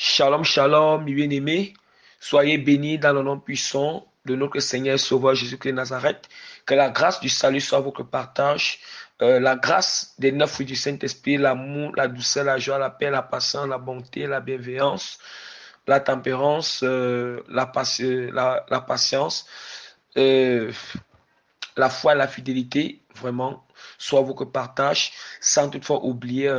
Shalom, shalom, mes bien-aimés. Soyez bénis dans le nom puissant de notre Seigneur et Sauveur Jésus-Christ de Nazareth. Que la grâce du salut soit votre partage. La grâce des 9 fruits du Saint-Esprit, l'amour, la douceur, la joie, la paix, la patience, la bonté, la bienveillance, la tempérance, la patience, euh, la foi et la fidélité, vraiment, soit votre partage, sans toutefois oublier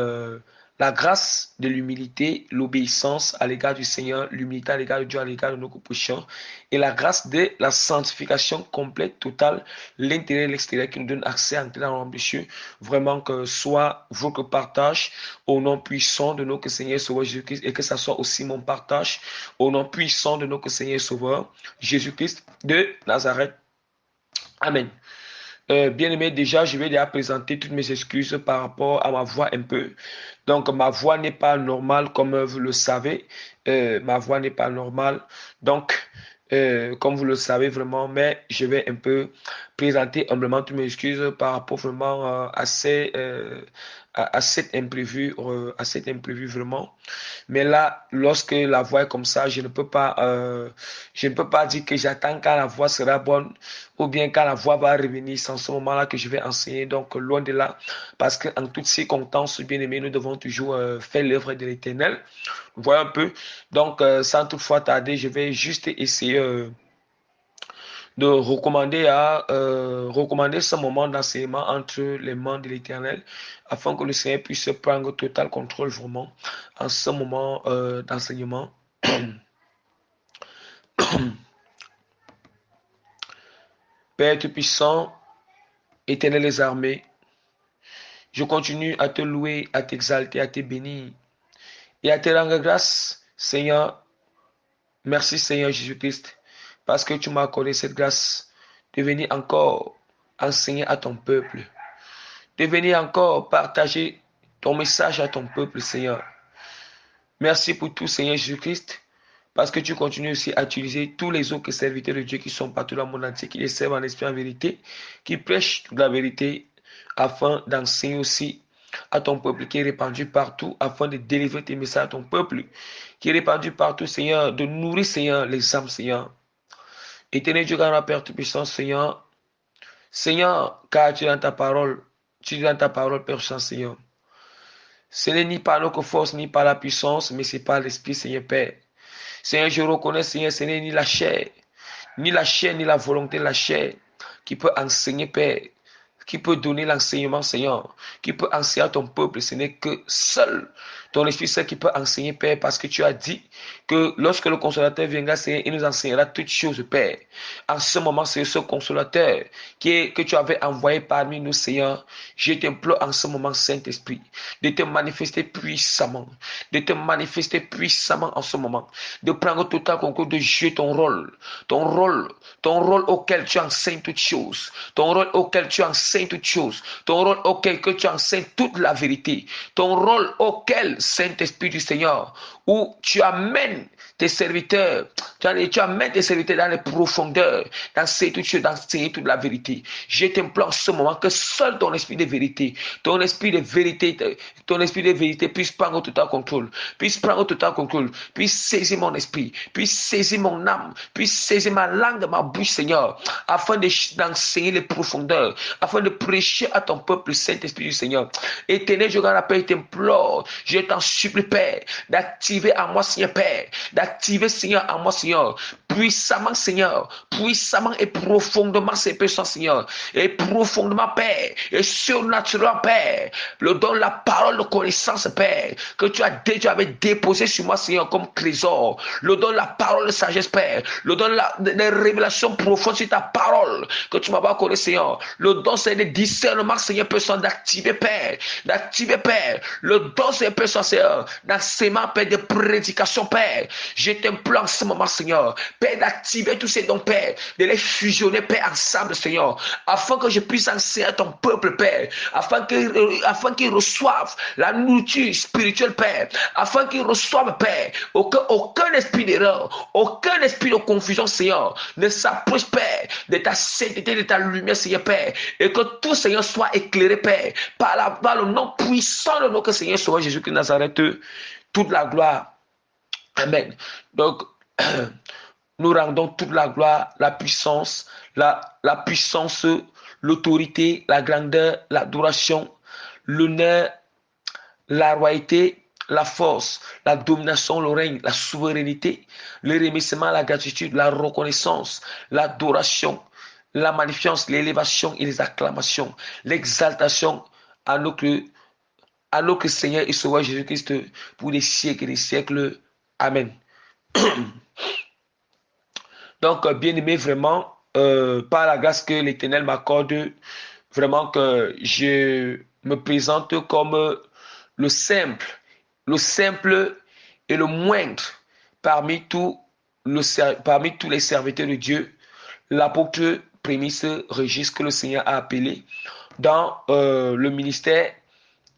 la grâce de l'humilité, l'obéissance à l'égard du Seigneur, l'humilité à l'égard de Dieu, à l'égard de nos prochains, et la grâce de la sanctification complète, totale, l'intérieur et l'extérieur qui nous donne accès à entrer dans l'homme de Dieu. Vraiment que soit votre partage au nom puissant de notre Seigneur et Sauveur Jésus-Christ, et que ça soit aussi mon partage au nom puissant de notre Seigneur et Sauveur Jésus-Christ de Nazareth. Amen. Bien-aimé, déjà, je vais déjà présenter toutes mes excuses par rapport à ma voix un peu. Donc, ma voix n'est pas normale, comme vous le savez. Ma voix n'est pas normale. Donc, comme vous le savez vraiment, mais je vais un peu présenter humblement toutes mes excuses par rapport vraiment à cet imprévu vraiment. Mais là, lorsque la voix est comme ça, je ne peux pas dire que j'attends quand la voix sera bonne ou bien quand la voix va revenir. C'est en ce moment-là que je vais enseigner. Donc, loin de là, parce qu'en toutes circonstances, bien aimé, nous devons toujours faire l'œuvre de l'Éternel. Voilà un peu. Donc, sans toutefois tarder, je vais juste essayer de recommander ce moment d'enseignement entre les mains de l'Éternel, afin que le Seigneur puisse prendre total contrôle vraiment en ce moment d'enseignement. Père Tout-Puissant, Éternel des armées, je continue à te louer, à t'exalter, à te bénir et à te rendre grâce, Seigneur. Merci, Seigneur Jésus-Christ, parce que tu m'as accordé cette grâce de venir encore enseigner à ton peuple, de venir encore partager ton message à ton peuple, Seigneur. Merci pour tout, Seigneur Jésus-Christ, parce que tu continues aussi à utiliser tous les autres serviteurs de Dieu qui sont partout dans le monde entier, qui les servent en esprit en vérité, qui prêchent toute la vérité, afin d'enseigner aussi à ton peuple qui est répandu partout, afin de délivrer tes messages à ton peuple qui est répandu partout, Seigneur, de nourrir, Seigneur, les âmes, Seigneur. Éternel Dieu, grand Père Tout-Puissant, Seigneur, Seigneur, car tu dis dans ta parole, Père Saint, Seigneur. Ce n'est ni par notre force, ni par la puissance, mais c'est par l'Esprit, Seigneur Père. Seigneur, je reconnais, Seigneur, ce n'est ni la chair, ni la volonté de la chair qui peut enseigner, Père, qui peut donner l'enseignement, Seigneur, qui peut enseigner à ton peuple. Ce n'est que seul ton Esprit Saint qui peut enseigner, Père, parce que tu as dit que lorsque le Consolateur viendra, Seigneur, il nous enseignera toutes choses, Père. En ce moment, c'est ce Consolateur que tu avais envoyé parmi nous, Seigneur. Je t'implore en ce moment, Saint-Esprit, de te manifester puissamment, en ce moment, de prendre tout temps concours de jouer ton rôle auquel tu enseignes toutes choses, ton rôle auquel tu enseignes toutes choses, ton rôle auquel que tu enseignes toute la vérité, ton rôle auquel, Saint-Esprit du Seigneur, où tu amènes tes serviteurs, tu amènes tes serviteurs dans les profondeurs, d'enseigner toutes choses, d'enseigner toute la vérité. Je t'implore en ce moment que seul ton esprit de vérité, ton esprit de vérité puisse prendre tout en contrôle, puisse saisir mon esprit, puisse saisir mon âme, puisse saisir ma langue, ma bouche, Seigneur, afin d'enseigner les profondeurs, afin de prêcher à ton peuple, Saint-Esprit du Seigneur. Éternel, je rappelle, t'implore, je t'en supplie, Père, d'activer en moi, Seigneur, Père, d'activer, Seigneur, en moi, Seigneur, puissamment et profondément ces personnes, Seigneur, et profondément, Père, et surnaturellement, Père, le don, la parole de connaissance, Père, que tu as déjà déposé sur moi, Seigneur, comme trésor, le don, la parole de sagesse, Père, le don, des révélations profondes sur ta parole, que tu m'as accordé, Seigneur, le don, c'est le discernement, Seigneur, personne d'activer, Père, le don, c'est personne, Seigneur, d'enseignement, Père, de prédication, Père, je t'implore en ce moment, Seigneur, Père, d'activer tous ces dons, Père, de les fusionner, Père, ensemble, Seigneur, afin que je puisse enseigner à ton peuple, Père, afin qu'ils reçoivent la nourriture spirituelle, Père, afin qu'ils reçoivent, Père, aucun esprit d'erreur, aucun esprit de confusion, Seigneur, ne s'approche, Père, de ta sainteté, de ta lumière, Seigneur, Père, et que tout, Seigneur, soit éclairé, Père, par le nom puissant de notre Seigneur, Sauveur Jésus-Christ de Nazareth, toute la gloire Amen. Donc, nous rendons toute la gloire, la puissance, la puissance, l'autorité, la grandeur, l'adoration, l'honneur, la royauté, la force, la domination, le règne, la souveraineté, le remerciement, la gratitude, la reconnaissance, l'adoration, la magnificence, l'élévation et les acclamations, l'exaltation à notre Seigneur et Sauveur Jésus-Christ pour des siècles et des siècles. Amen. Donc, bien-aimé, vraiment, par la grâce que l'Éternel m'accorde, vraiment que je me présente comme le simple et le moindre parmi tous les serviteurs de Dieu, l'apôtre Prémisse Régis que le Seigneur a appelé dans le ministère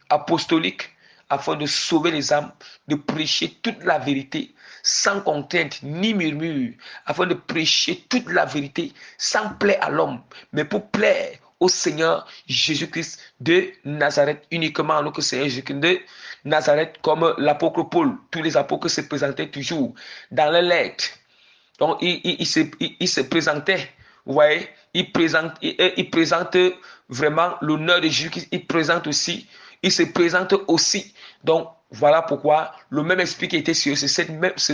apostolique afin de sauver les âmes, de prêcher toute la vérité sans contrainte ni murmure, afin de prêcher toute la vérité sans plaire à l'homme, mais pour plaire au Seigneur Jésus-Christ de Nazareth, uniquement alors que Seigneur Jésus-Christ de Nazareth, comme l'apôtre Paul, tous les apôtres se présentaient toujours dans les lettres. Donc, il se présentait, vous voyez, il présente vraiment l'honneur de Jésus-Christ, il se présente aussi. Donc, voilà pourquoi le même esprit qui était sur eux, c'est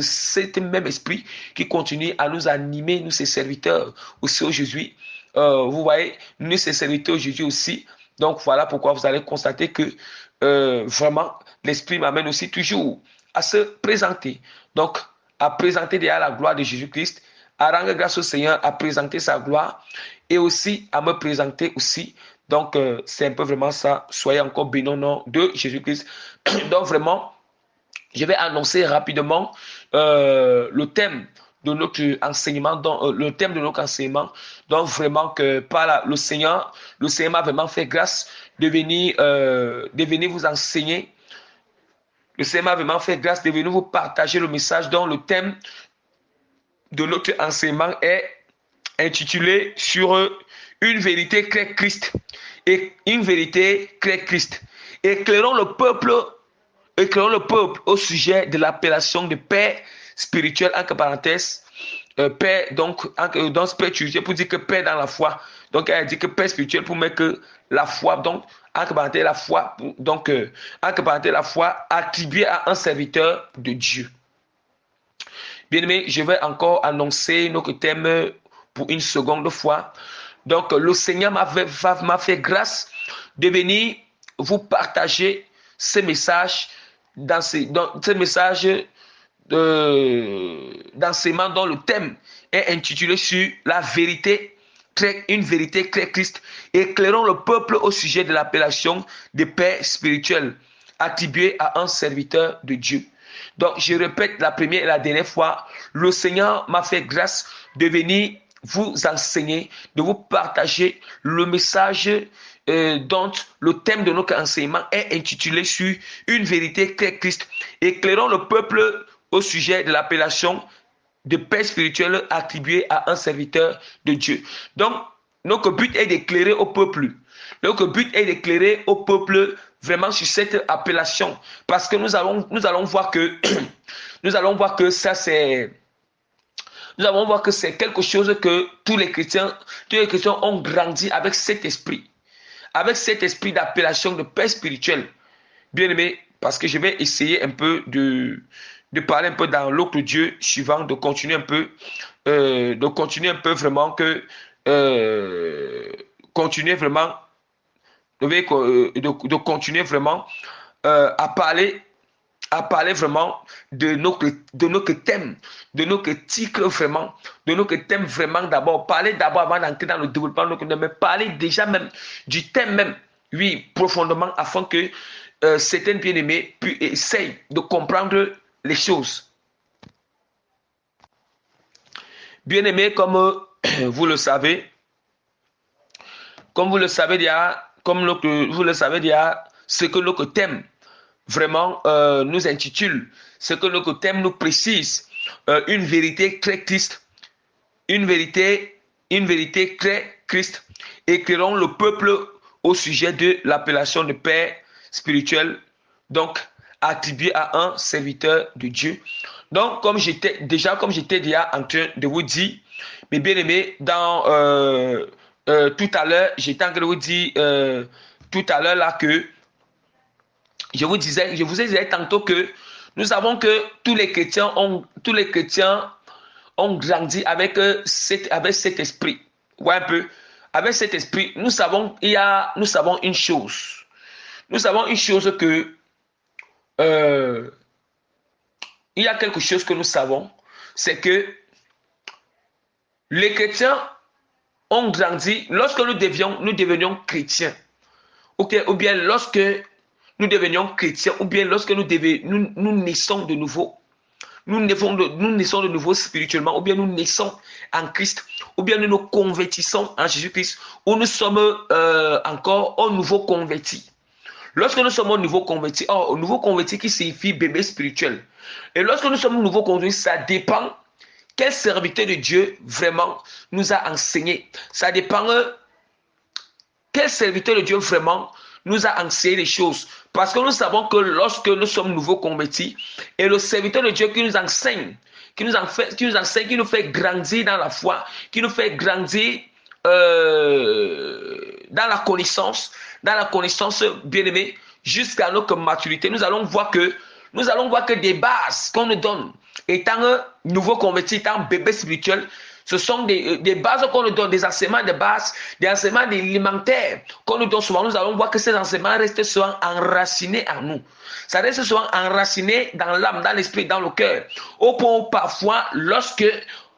cet même esprit qui continue à nous animer, nous, ses serviteurs, aussi aujourd'hui. Vous voyez, nous, ses serviteurs aujourd'hui aussi. Donc, voilà pourquoi vous allez constater que vraiment, l'esprit m'amène aussi toujours à se présenter. Donc, à présenter derrière la gloire de Jésus-Christ, à rendre grâce au Seigneur, à présenter sa gloire et aussi à me présenter aussi. Donc, c'est un peu vraiment ça. Soyez encore bénis au nom de Jésus-Christ. Donc, vraiment, je vais annoncer rapidement le thème de notre enseignement, le thème de notre enseignement. Donc, vraiment que par le Seigneur m'a vraiment fait grâce de venir vous enseigner. Le Seigneur m'a vraiment fait grâce de venir vous partager le message dont le thème de notre enseignement est intitulé sur une vérité claire Christ. Et une vérité claire Christ. Éclairons le peuple au sujet de l'appellation de père spirituel, entre parenthèses, père, donc, dans spirituel, pour dire que père dans la foi. Donc, elle dit que père spirituel pour mettre que la foi, donc, entre parenthèses, la foi, donc, entre parenthèses, la foi attribuée à un serviteur de Dieu. Bien aimé, je vais encore annoncer notre thème pour une seconde fois. Donc, le Seigneur m'a fait grâce de venir vous partager ces messages d'enseignement dont le thème est intitulé sur la vérité, une vérité claire Christ. Éclairons le peuple au sujet de l'appellation de père spirituel attribuée à un serviteur de Dieu. Donc, je répète la première et la dernière fois, le Seigneur m'a fait grâce de venir vous enseigner, de vous partager le message dont le thème de notre enseignement est intitulé sur une vérité claire Christ. Éclairons le peuple au sujet de l'appellation de père spirituel attribuée à un serviteur de Dieu. Donc, notre but est d'éclairer au peuple. Notre but est d'éclairer au peuple vraiment sur cette appellation. Parce que nous allons voir que ça c'est... Nous allons voir que c'est quelque chose que tous les chrétiens ont grandi avec cet esprit. Avec cet esprit d'appellation de père spirituel. Bien aimé, parce que je vais essayer un peu de parler un peu dans l'autre Dieu suivant, de continuer un peu vraiment que continuer vraiment de continuer vraiment à parler vraiment de notre thème, de notre titre vraiment, de notre thème vraiment d'abord. Parler d'abord avant d'entrer dans le développement de notre thème, mais parler déjà même du thème même, oui, profondément, afin que certains bien-aimés essayent de comprendre les choses. Bien-aimés, comme vous le savez, ce que notre thème vraiment nous intitule, ce que notre thème nous précise, une vérité très Christ, une vérité très Christ. Éclairons le peuple au sujet de l'appellation de père spirituel, donc attribué à un serviteur de Dieu. Donc, comme j'étais déjà en train de vous dire, mes bien-aimés, dans tout à l'heure, j'étais en train de vous dire tout à l'heure là que je vous ai dit tantôt que nous savons que tous les chrétiens ont grandi avec cet esprit. Ouais, un peu. Avec cet esprit, nous savons une chose. Nous savons une chose que il y a quelque chose que nous savons, c'est que les chrétiens ont grandi lorsque nous devenions chrétiens. Okay? Ou bien lorsque nous devenions chrétiens, ou bien lorsque nous naissons de nouveau. Nous naissons de nouveau spirituellement, ou bien nous naissons en Christ, ou bien nous nous convertissons en Jésus-Christ, ou nous sommes encore au nouveau converti. Lorsque nous sommes au nouveau converti, au nouveau converti qui signifie bébé spirituel. Et lorsque nous sommes au nouveau converti, ça dépend quel serviteur de Dieu vraiment nous a enseigné. Ça dépend quel serviteur de Dieu vraiment nous a enseigné les choses. Parce que nous savons que lorsque nous sommes nouveaux convertis, et le serviteur de Dieu qui nous enseigne, qui nous fait grandir dans la foi, qui nous fait grandir dans la connaissance bien-aimée, jusqu'à notre maturité, nous allons voir que des bases qu'on nous donne, étant nouveau converti, étant bébé spirituel, ce sont des bases qu'on nous donne, des enseignements de base, des enseignements élémentaires qu'on nous donne souvent. Nous allons voir que ces enseignements restent souvent enracinés en nous. Ça reste souvent enraciné dans l'âme, dans l'esprit, dans le cœur. Au point où parfois, lorsque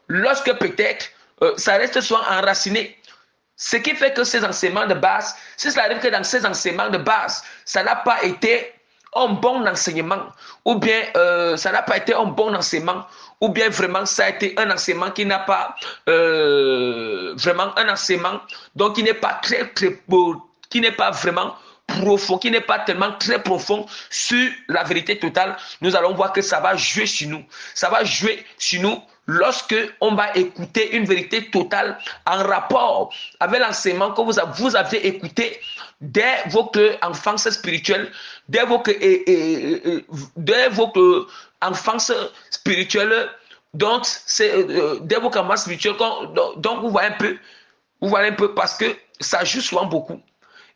peut-être, ça reste souvent enraciné. Ce qui fait que ces enseignements de base, si cela arrive que dans ces enseignements de base, ça n'a pas été un bon enseignement, ou bien ça n'a pas été un bon enseignement, ou bien vraiment ça a été un enseignement qui n'a pas vraiment un enseignement, donc qui n'est pas qui n'est pas vraiment profond, qui n'est pas tellement très profond sur la vérité totale, nous allons voir que ça va jouer sur nous. Ça va jouer sur nous lorsque on va écouter une vérité totale en rapport avec l'enseignement que vous avez écouté dès votre enfance spirituelle, dès votre enfance spirituelle, donc c'est dès votre enfance spirituelle, donc vous voyez un peu parce que ça joue souvent beaucoup.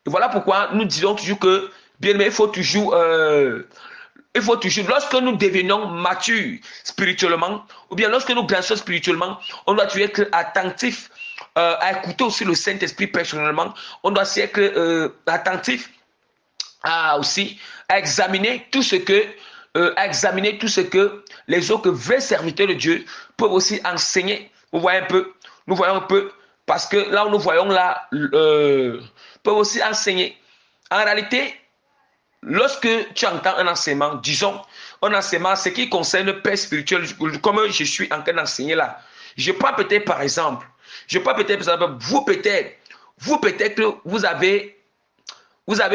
Et voilà pourquoi nous disons toujours que, bien aimé, il faut toujours, lorsque nous devenons matures spirituellement, ou bien lorsque nous grandissons spirituellement, on doit toujours être attentif à écouter aussi le Saint-Esprit personnellement. On doit aussi être attentif à examiner tout ce que les autres vrais serviteurs de Dieu peuvent aussi enseigner. Nous voyons un peu, parce que là où nous voyons là, peuvent aussi enseigner. En réalité, lorsque tu entends un enseignement, disons, un enseignement, ce qui concerne le père spirituel, comme je suis en train d'enseigner là, je prends peut-être par exemple, vous peut-être que vous avez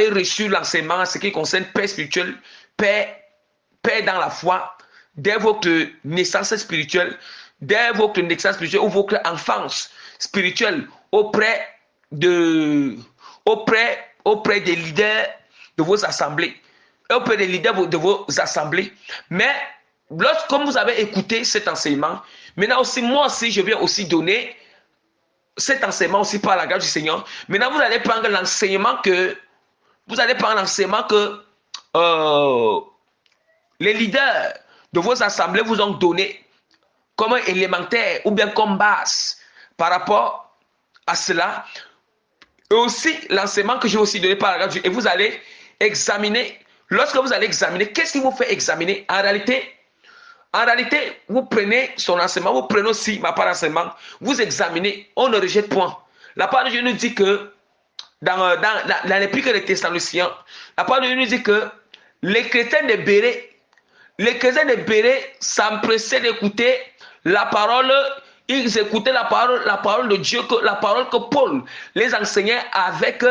reçu l'enseignement en ce qui concerne père spirituel, père dans la foi, dès votre naissance spirituelle, ou votre enfance spirituelle auprès des leaders de vos assemblées. Mais comme vous avez écouté cet enseignement, maintenant aussi, moi aussi, je viens aussi donner cet enseignement aussi par la grâce du Seigneur. Maintenant, vous allez prendre l'enseignement que les leaders de vos assemblées vous ont donné comme élémentaire ou bien comme base par rapport à cela. Et aussi l'enseignement que je vais aussi donner par la grâce de Dieu. Et vous allez examiner. Lorsque vous allez examiner, qu'est-ce qui vous fait examiner? En réalité, vous prenez son enseignement, vous prenez aussi ma part d'enseignement, vous examinez, on ne rejette point. La part de Dieu nous dit que dans l'Épître des Thessaloniciens, la part de Dieu nous dit que les chrétiens de Béret s'empressaient d'écouter la parole. Ils écoutaient la parole de Dieu, la parole que Paul les enseignait avec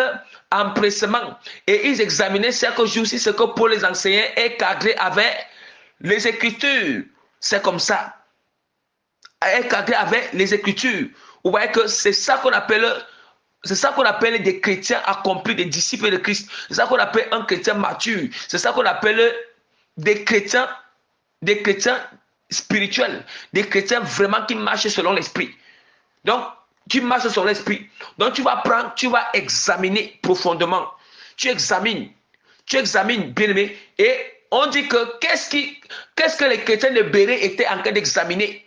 empressement. Et ils examinaient chaque jour si ce que Paul les enseignait est cadré avec les Écritures. C'est comme ça. Est cadré avec les Écritures. Vous voyez que c'est ça qu'on appelle des chrétiens accomplis, des disciples de Christ. C'est ça qu'on appelle un chrétien mature. C'est ça qu'on appelle des chrétiens spirituels, des chrétiens vraiment qui marchent selon l'esprit. Donc, tu marches selon l'esprit. Donc, tu vas prendre, tu vas examiner profondément. Tu examines, bien aimé. Et on dit que qu'est-ce que les chrétiens de Béret étaient en train d'examiner?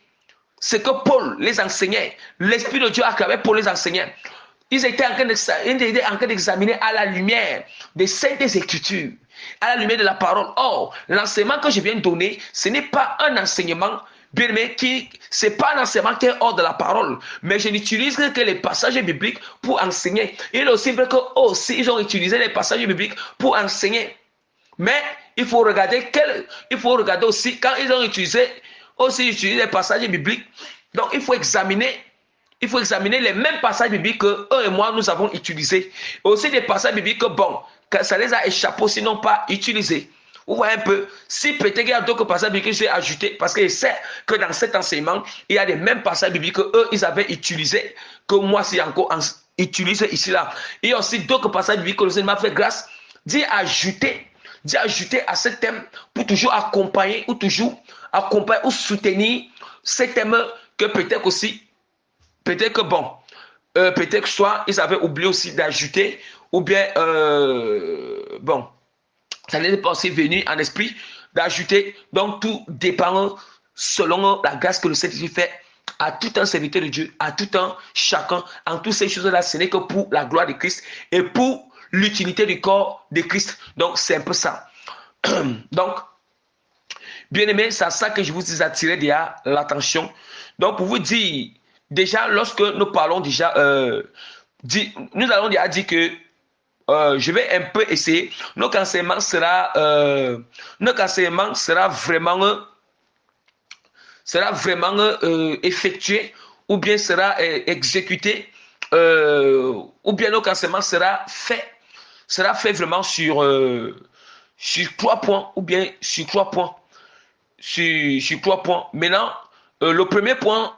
C'est que Paul les enseignait. L'Esprit de Dieu à travers Paul les enseignait. Ils étaient en train d'examiner à la lumière des saintes écritures, à la lumière de la parole. Or, l'enseignement que je viens de donner, ce n'est pas un enseignement, bien aimé, c'est pas un enseignement qui est hors de la parole, mais je n'utilise que les passages bibliques pour enseigner. Il est aussi vrai que aussi ils ont utilisé les passages bibliques pour enseigner. Mais il faut regarder aussi quand ils ont utilisé les passages bibliques. Donc il faut examiner les mêmes passages bibliques que eux et moi nous avons utilisés. Aussi des passages bibliques que bon, ça les a échappés sinon pas utilisés. Vous voyez un peu, si peut-être il y a d'autres passages bibliques que j'ai ajoutés, parce que je sais que dans cet enseignement, il y a les mêmes passages bibliques que eux ils avaient utilisés, que moi c'est encore utilisé ici là. Il y a aussi d'autres passages bibliques que le Seigneur m'a fait grâce d'y ajouter à ce thème pour toujours accompagner ou soutenir ce thème que peut-être que bon, peut-être que soit ils avaient oublié aussi d'ajouter, ou bien, bon, ça n'est pas aussi venu en esprit d'ajouter. Donc, tout dépend selon la grâce que le Seigneur fait à tout un serviteur de Dieu, à tout un chacun, en toutes ces choses-là, ce n'est que pour la gloire de Christ et pour l'utilité du corps de Christ. Donc, c'est un peu ça. Donc, bien aimé, c'est à ça que je vous ai attiré déjà l'attention. Donc, pour vous dire, déjà, lorsque nous parlons déjà, nous allons déjà dire que je vais un peu essayer. Notre enseignement sera vraiment effectué ou bien sera exécuté ou bien notre enseignement sera fait vraiment sur 3 points ou bien sur 3 points. Sur 3 points. Maintenant, le premier point,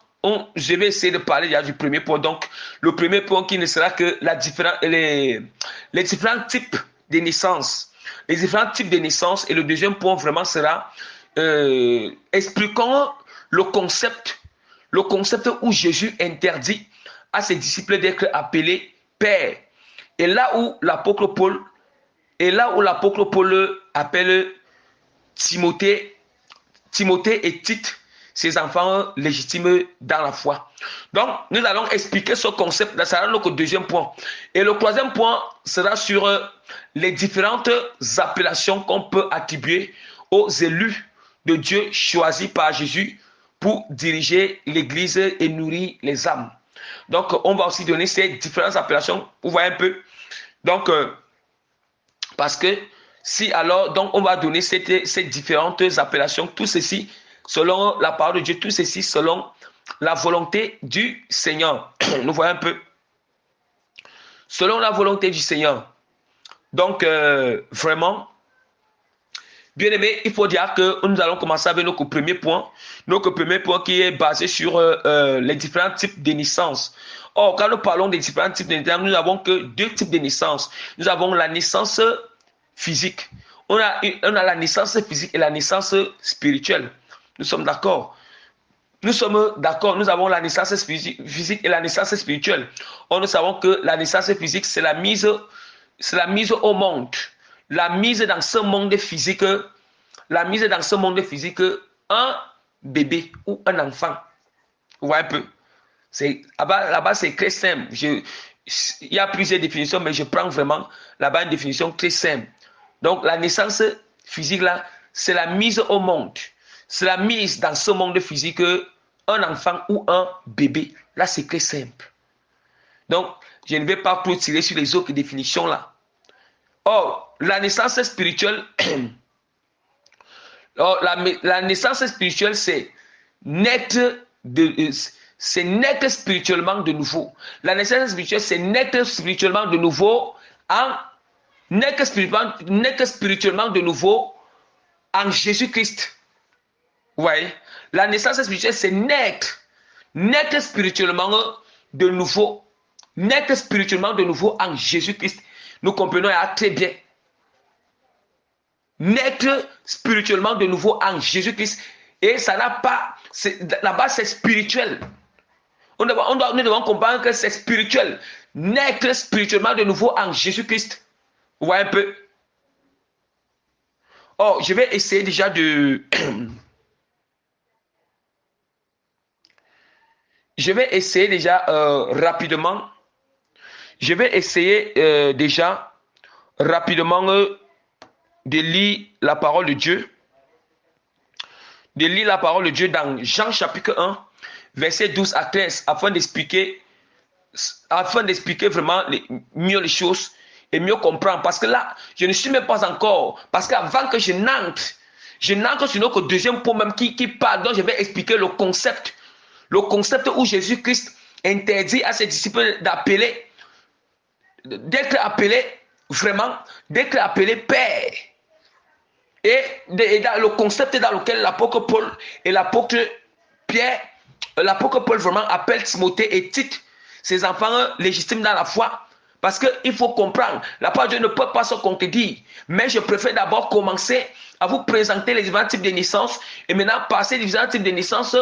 je vais essayer de parler déjà du premier point. Donc, le premier point qui ne sera que les différents types de naissance. Les différents types de naissance. Et le deuxième point vraiment sera expliquons le concept où Jésus interdit à ses disciples d'être appelés père. Et là où l'apôtre Paul appelle Timothée et Tite, ses enfants légitimes dans la foi. Donc, nous allons expliquer ce concept. Ça sera notre deuxième point. Et le troisième point sera sur les différentes appellations qu'on peut attribuer aux élus de Dieu choisis par Jésus pour diriger l'Église et nourrir les âmes. Donc, on va aussi donner ces différentes appellations. Vous voyez un peu. Donc, parce que si alors, donc on va donner ces différentes appellations, tout ceci selon la parole de Dieu, tout ceci selon la volonté du Seigneur. Nous voyons un peu. Selon la volonté du Seigneur. Donc, vraiment, bien aimé, il faut dire que nous allons commencer avec notre premier point. Notre premier point qui est basé sur les différents types de naissance. Or, quand nous parlons des différents types de naissance, nous n'avons que 2 types de naissance. Nous avons la naissance physique. On a la naissance physique et la naissance spirituelle. Nous sommes d'accord. Nous avons la naissance physique et la naissance spirituelle. Or, nous savons que la naissance physique, c'est la mise au monde. La mise dans ce monde physique, un bébé ou un enfant. Vous voyez un peu. Là-bas, c'est très simple. Il y a plusieurs définitions, mais je prends vraiment là-bas une définition très simple. Donc, la naissance physique, là, c'est la mise au monde. C'est la mise dans ce monde physique un enfant ou un bébé. Là, c'est très simple. Donc, je ne vais pas trop tirer sur les autres définitions là. Or, la naissance spirituelle, la naissance spirituelle, c'est naître spirituellement de nouveau. La naissance spirituelle, c'est naître spirituellement de nouveau naître spirituellement de nouveau en Jésus-Christ. Vous voyez? La naissance spirituelle, c'est naître spirituellement de nouveau. Naître spirituellement de nouveau en Jésus-Christ. Nous comprenons très bien. naître spirituellement de nouveau en Jésus-Christ. Et ça n'a pas, là-bas c'est spirituel. Nous devons comprendre que c'est spirituel. Naître spirituellement de nouveau en Jésus-Christ. Vous voyez un peu? Oh, je vais essayer déjà de... Je vais essayer déjà rapidement. Je vais essayer déjà rapidement de lire la parole de Dieu. De lire la parole de Dieu dans Jean chapitre 1, verset 12 à 13, afin d'expliquer vraiment mieux les choses et mieux comprendre. Parce que là, je ne suis même pas encore. Parce qu'avant que je n'entre sur notre deuxième point même qui parle, donc je vais expliquer le concept. Le concept où Jésus-Christ interdit à ses disciples d'appeler, d'être appelés vraiment, d'être appelés Père. Et dans le concept dans lequel l'apôtre Paul et l'apôtre Pierre, l'apôtre Paul vraiment appelle Timothée et Tite, ses enfants légitimes dans la foi. Parce qu'il faut comprendre, la parole de Dieu ne peut pas se contredire. Mais je préfère d'abord commencer à vous présenter les différents types de naissance. Et maintenant, passer les différents types de naissance.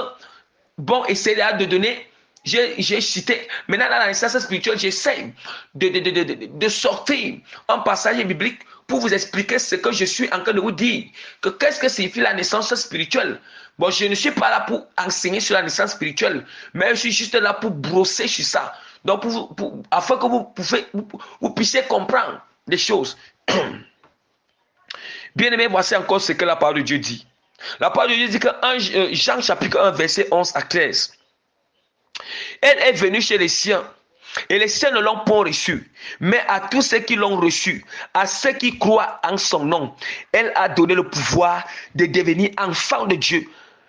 Bon, essayer de donner, j'ai cité, maintenant dans la naissance spirituelle, j'essaie de sortir un passage biblique pour vous expliquer ce que je suis en train de vous dire. Que qu'est-ce que signifie la naissance spirituelle? Bon, je ne suis pas là pour enseigner sur la naissance spirituelle, mais je suis juste là pour brosser sur ça. Donc, afin que vous puissiez comprendre des choses. Bien aimé, voici encore ce que la parole de Dieu dit. La parole de Dieu dit que Jean chapitre 1, verset 11 à 13. Elle est venue chez les siens, et les siens ne l'ont pas reçue. Mais à tous ceux qui l'ont reçue, à ceux qui croient en son nom, elle a donné le pouvoir de devenir enfants de Dieu,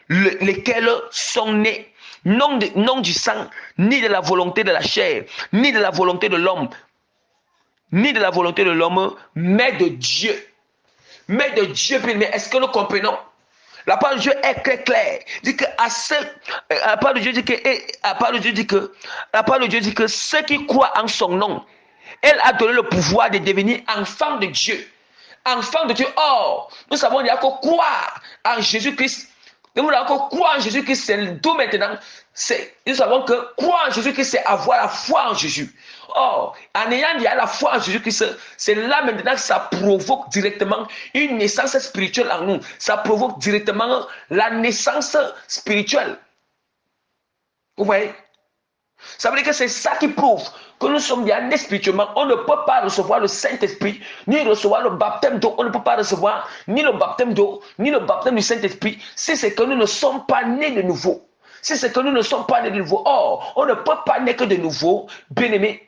lesquels sont nés, non du sang, ni de la volonté de la chair, ni de la volonté de l'homme, mais de Dieu. Mais de Dieu, mais est-ce que nous comprenons? La parole de Dieu est très claire. Dit que la parole de Dieu dit que ceux qui croient en son nom, elle a donné le pouvoir de devenir enfants de Dieu. Enfants de Dieu. Or, nous savons qu'il y a que croire en Jésus-Christ. Nous avons que croire en Jésus-Christ, c'est tout maintenant. Nous savons que croire en Jésus-Christ, c'est avoir la foi en Jésus. Or, en ayant la foi en Jésus-Christ, c'est là maintenant que ça provoque directement une naissance spirituelle en nous. Ça provoque directement la naissance spirituelle. Vous voyez? Ça veut dire que c'est ça qui prouve que nous sommes bien nés spirituellement. On ne peut pas recevoir le Saint-Esprit, ni recevoir le baptême d'eau. On ne peut pas recevoir ni le baptême d'eau, ni le baptême du Saint-Esprit, si c'est que nous ne sommes pas nés de nouveau. Si c'est que nous ne sommes pas nés de nouveau. Or, on ne peut pas naître de nouveau, bien-aimé.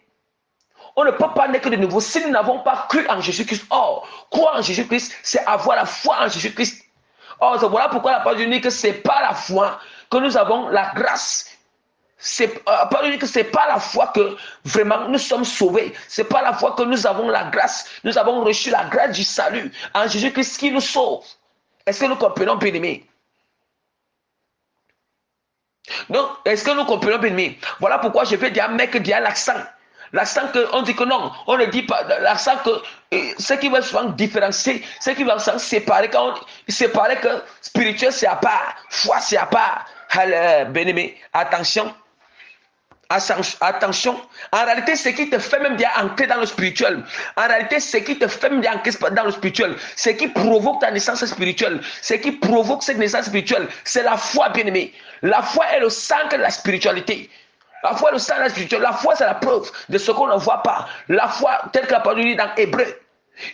On ne peut pas naître de nouveau si nous n'avons pas cru en Jésus-Christ. Or, croire en Jésus-Christ, c'est avoir la foi en Jésus-Christ. Or, voilà pourquoi la parole dit que c'est pas la foi que nous avons la grâce. C'est pas la foi que vraiment nous sommes sauvés. C'est pas la foi que nous avons la grâce. Nous avons reçu la grâce du salut en Jésus-Christ qui nous sauve. Est-ce que nous comprenons, bien-aimés? Donc, est-ce que nous comprenons, bien-aimés? Voilà pourquoi je vais dire mettre l'accent. L'accent on dit que non, on ne dit pas l'accent que ce qui va souvent différencier, ce qui va souvent séparer, quand on séparer que spirituel c'est à part, foi c'est à part. Bien-aimé, attention. Attention, en réalité, ce qui te fait même bien entrer dans le spirituel, en réalité, ce qui te fait même bien entrer dans le spirituel, ce qui provoque ta naissance spirituelle, ce qui provoque cette naissance spirituelle, c'est la foi, bien-aimé. La foi est le centre de la spiritualité. La foi est le centre de la spiritualité. La foi, c'est la preuve de ce qu'on ne voit pas. La foi, telle que la parole dit dans Hébreu.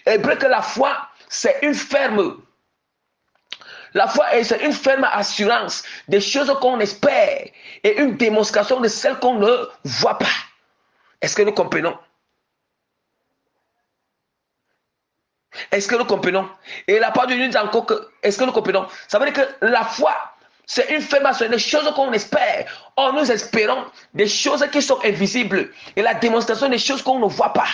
Hébreu, que la foi, c'est une ferme. La foi, c'est une ferme assurance des choses qu'on espère et une démonstration de celles qu'on ne voit pas. Est-ce que nous comprenons? Est-ce que nous comprenons? Et la parole de Dieu dit encore que, est-ce que nous comprenons? Ça veut dire que la foi, c'est une ferme assurance des choses qu'on espère. Or, nous espérons des choses qui sont invisibles et la démonstration des choses qu'on ne voit pas.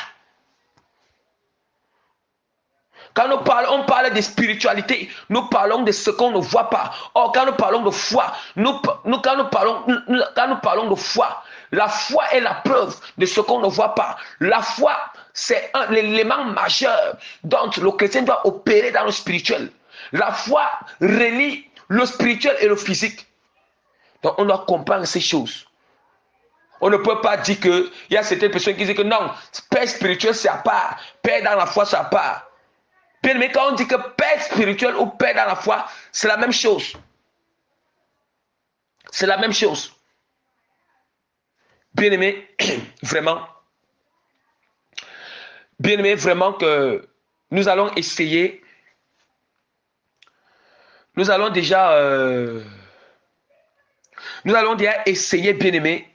Quand nous parlons, on parle de spiritualité, nous parlons de ce qu'on ne voit pas. Or, quand nous parlons de foi, quand nous parlons de foi, la foi est la preuve de ce qu'on ne voit pas. La foi, c'est l'élément majeur dont le chrétien doit opérer dans le spirituel. La foi relie le spirituel et le physique. Donc, on doit comprendre ces choses. On ne peut pas dire qu'il y a certaines personnes qui disent que non, père spirituel c'est à part, père dans la foi c'est à part. Bien aimé, quand on dit que père spirituel ou père dans la foi, c'est la même chose. C'est la même chose. Bien aimé, vraiment que nous allons essayer. Nous allons déjà essayer, bien aimé.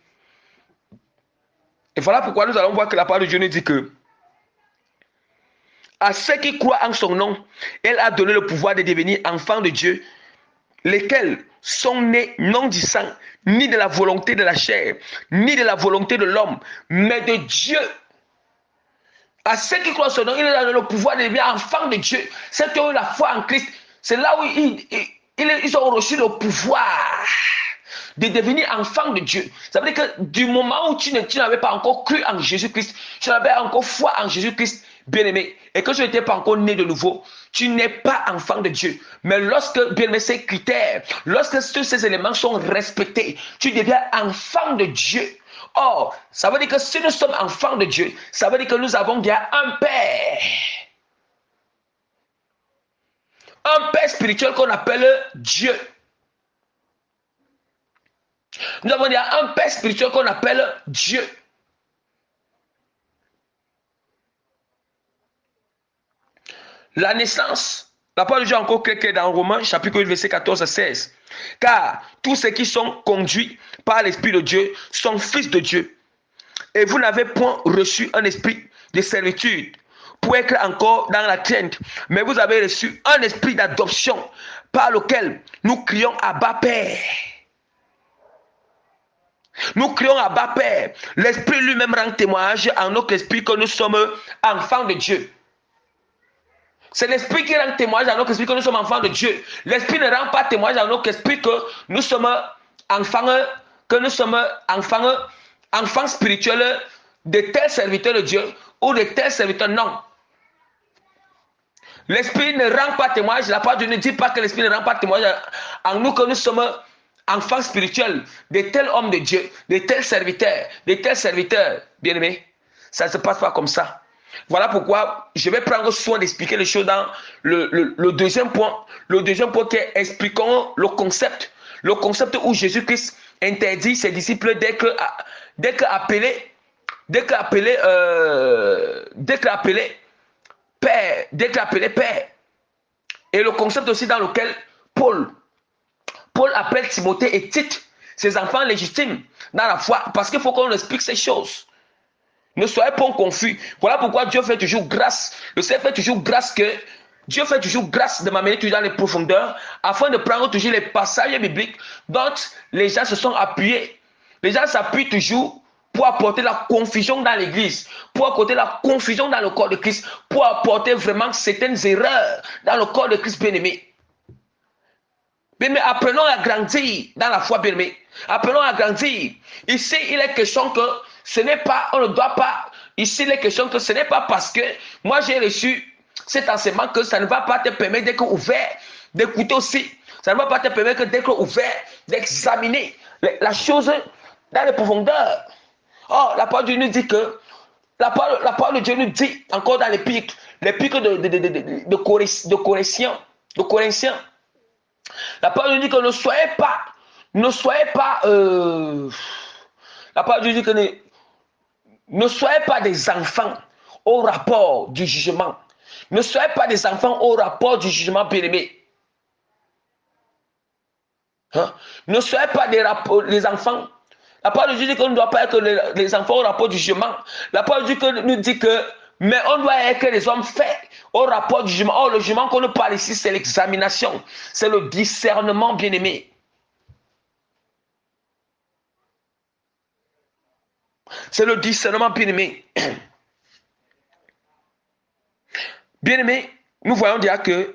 Et voilà pourquoi nous allons voir que la parole de Dieu nous dit que à ceux qui croient en son nom, elle a donné le pouvoir de devenir enfants de Dieu, lesquels sont nés non du sang, ni de la volonté de la chair, ni de la volonté de l'homme, mais de Dieu. À ceux qui croient en son nom, il a donné le pouvoir de devenir enfants de Dieu. Ceux qui ont la foi en Christ, c'est là où ils ont reçu le pouvoir de devenir enfant de Dieu. Ça veut dire que du moment où tu n'avais pas encore cru en Jésus-Christ, tu n'avais encore foi en Jésus-Christ, bien-aimé, et que tu n'étais pas encore né de nouveau, tu n'es pas enfant de Dieu. Mais lorsque, bien-aimé, ces critères, lorsque tous ces éléments sont respectés, tu deviens enfant de Dieu. Or, ça veut dire que si nous sommes enfants de Dieu, ça veut dire que nous avons bien un Père. Un Père spirituel qu'on appelle Dieu. Nous avons un Père spirituel qu'on appelle Dieu. La naissance, la parole de Dieu encore claire dans Romains, chapitre 8, verset 14 à 16. Car tous ceux qui sont conduits par l'Esprit de Dieu sont fils de Dieu. Et vous n'avez point reçu un esprit de servitude pour être encore dans la crainte, mais vous avez reçu un esprit d'adoption par lequel nous crions Abba Père. Nous crions Abba Père. L'Esprit lui-même rend témoignage en notre esprit que nous sommes enfants de Dieu. C'est l'Esprit qui rend témoignage à notre esprit que nous sommes enfants de Dieu. L'Esprit ne rend pas témoignage à notre esprit que nous sommes enfants spirituels de tels serviteurs de Dieu ou de tels serviteurs. Non. L'Esprit ne rend pas témoignage. La parole de Dieu ne dit pas que l'Esprit ne rend pas témoignage en nous que nous sommes enfants spirituels de tels hommes de Dieu, de tels serviteurs, bien-aimés. Ça ne se passe pas comme ça. Voilà pourquoi je vais prendre soin d'expliquer les choses dans le deuxième point. Le deuxième point qui est expliquons le concept. Le concept où Jésus-Christ interdit ses disciples d'être appelés Père. Et le concept aussi dans lequel Paul appelle Timothée et Tite, ses enfants légitimes dans la foi, parce qu'il faut qu'on explique ces choses. Ne soyez pas confus. Voilà pourquoi Dieu fait toujours grâce. Le Seigneur fait toujours grâce Dieu fait toujours grâce de m'amener toujours dans les profondeurs afin de prendre toujours les passages bibliques dont les gens se sont appuyés. Les gens s'appuient toujours pour apporter la confusion dans l'église, pour apporter la confusion dans le corps de Christ, pour apporter vraiment certaines erreurs dans le corps de Christ bien-aimé. Mais apprenons à grandir dans la foi bien-aimée. Apprenons à grandir. Ici, il est question que ce n'est pas, on ne doit pas, ici, il est question que ce n'est pas parce que moi j'ai reçu cet enseignement que ça ne va pas te permettre d'être ouvert, d'écouter aussi. Ça ne va pas te permettre d'être ouvert, d'examiner la chose dans les profondeurs. Or, la parole de Dieu nous dit que, la parole de Dieu nous dit encore dans l'épître de Corinthiens, la parole nous dit que la parole nous dit que ne soyez pas des enfants au rapport du jugement. Ne soyez pas des enfants au rapport du jugement bien-aimé. Hein? Ne soyez pas des enfants. La parole de Dieu dit qu'on ne doit pas être les enfants au rapport du jugement. La parole de Dieu nous dit que, mais on doit être les hommes faits au rapport du jugement. Or, le jugement qu'on nous parle ici, c'est l'examination. C'est le discernement, bien-aimé. C'est le discernement, bien-aimé. Bien-aimé, Nous voyons déjà que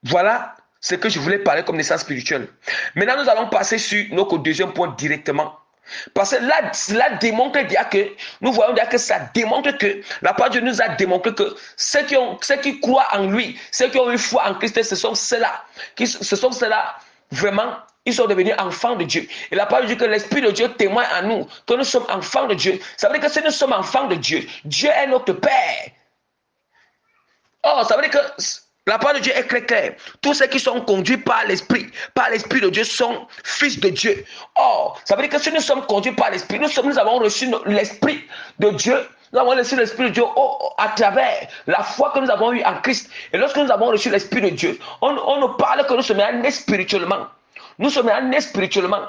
voilà ce que je voulais parler comme naissance spirituelle. Maintenant, nous allons passer sur notre deuxième point directement. Parce que là, cela démontre déjà que, nous voyons déjà que ça démontre que, la part de Dieu nous a démontré que ceux qui croient en lui, ceux qui ont eu foi en Christ, ce sont ceux-là, vraiment, ils sont devenus enfants de Dieu. Et la parole dit que l'Esprit de Dieu témoigne à nous que nous sommes enfants de Dieu. Ça veut dire que si nous sommes enfants de Dieu, Dieu est notre Père. Oh, ça veut dire que la parole de Dieu est très claire. Tous ceux qui sont conduits par l'Esprit de Dieu sont fils de Dieu. Oh, ça veut dire que si nous sommes conduits par l'Esprit, nous avons reçu l'Esprit de Dieu. Nous avons reçu l'Esprit de Dieu à travers la foi que nous avons eue en Christ. Et lorsque nous avons reçu l'Esprit de Dieu, on nous parle que nous sommes nés spirituellement. Nous sommes nés spirituellement.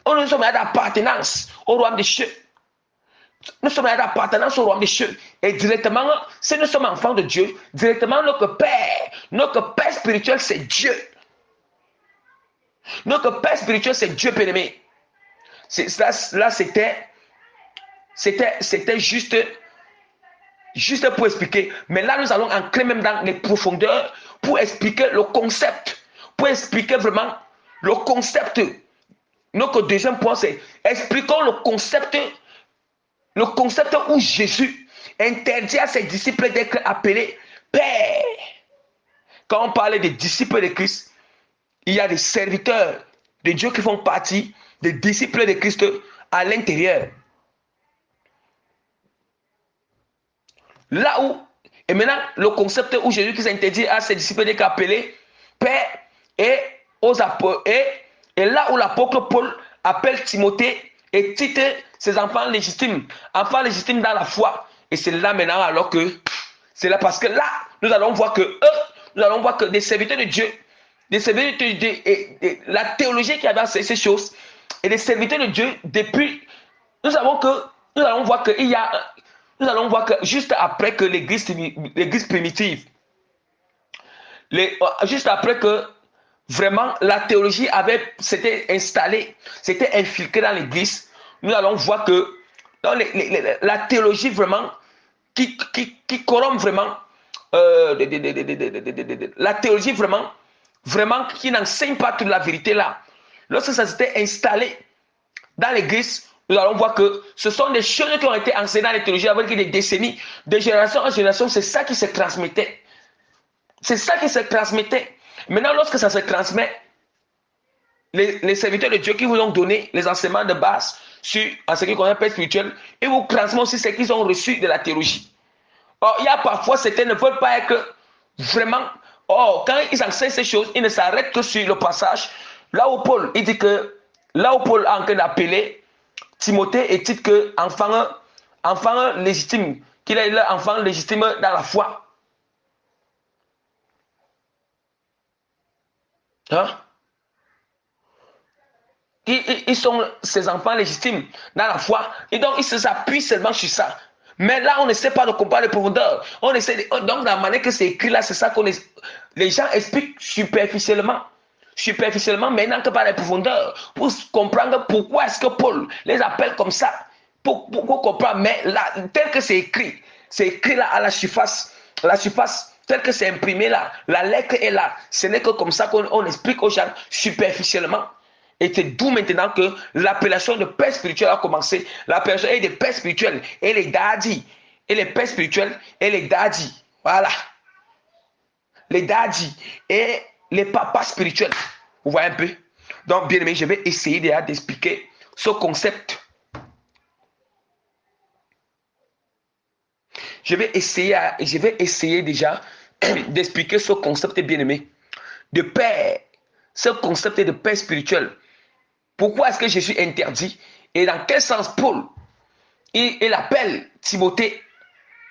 Nous sommes nés d'appartenance au royaume des cieux. Nous sommes d'appartenance au royaume des cieux. Et directement, si nous sommes enfants de Dieu, directement notre Père spirituel, c'est Dieu. Notre Père spirituel, c'est Dieu, bien-aimé. Là, c'était juste pour expliquer. Mais là, nous allons entrer même dans les profondeurs pour expliquer le concept. Pour expliquer vraiment le concept. Notre deuxième point, c'est expliquons le concept où Jésus interdit à ses disciples d'être appelés Père. Quand on parle des disciples de Christ, il y a des serviteurs de Dieu qui font partie des disciples de Christ à l'intérieur. Là où, et maintenant, le concept où Jésus qui interdit à ses disciples d'être appelés Père et là où l'apôtre Paul appelle Timothée et Tite ses enfants légitimes dans la foi. Et c'est là maintenant alors que, c'est là parce que là, nous allons voir que des serviteurs de Dieu, et la théologie qui a dans ces choses, et des serviteurs de Dieu, depuis, nous allons voir que juste après que l'église primitive, juste après que vraiment la théologie s'était installée, s'était infiltrée dans l'église, nous allons voir que dans la théologie vraiment qui corrompt vraiment, la théologie vraiment qui n'enseigne pas toute la vérité là. Lorsque ça s'était installé dans l'église, nous allons voir que ce sont des choses qui ont été enseignées dans la théologie avec des décennies, de génération en génération, c'est ça qui se transmettait. C'est ça qui se transmettait. Maintenant, lorsque ça se transmet, les serviteurs de Dieu qui vous ont donné les enseignements de base en ce qui concerne le Père spirituel, ils vous transmettent aussi ce qu'ils ont reçu de la théologie. Or, il y a parfois certains ne veulent pas être vraiment. Or, quand ils enseignent ces choses, ils ne s'arrêtent que sur le passage. Là où Paul a en train d'appeler Timothée et Tite que enfant légitime, qu'il est l'enfant légitime dans la foi. Hein? Ils sont ses enfants légitimes dans la foi. Et donc, ils s'appuient seulement sur ça. Mais là, on ne sait pas de comparer les profondeurs. Donc, la manière que c'est écrit là, c'est ça que les gens expliquent superficiellement. Superficiellement, mais non que par les profondeurs. Pour comprendre pourquoi est-ce que Paul les appelle comme ça. Pour comprendre. Mais là, tel que c'est écrit là à la surface. La surface, tel que c'est imprimé là. La lettre est là. Ce n'est que comme ça qu'on explique aux gens superficiellement. Et c'est d'où maintenant que l'appellation de père spirituel a commencé. L'appellation est des pères spirituels et les dadis. Et les pères spirituels et les dadis. Voilà. Les dadis et les papas spirituels. Vous voyez un peu? Donc, bien aimé, je vais essayer déjà d'expliquer ce concept. Je vais essayer déjà d'expliquer ce concept, bien aimé, de père. Ce concept de père spirituel. Pourquoi est-ce que Jésus interdit? Et dans quel sens Paul, il appelle Timothée,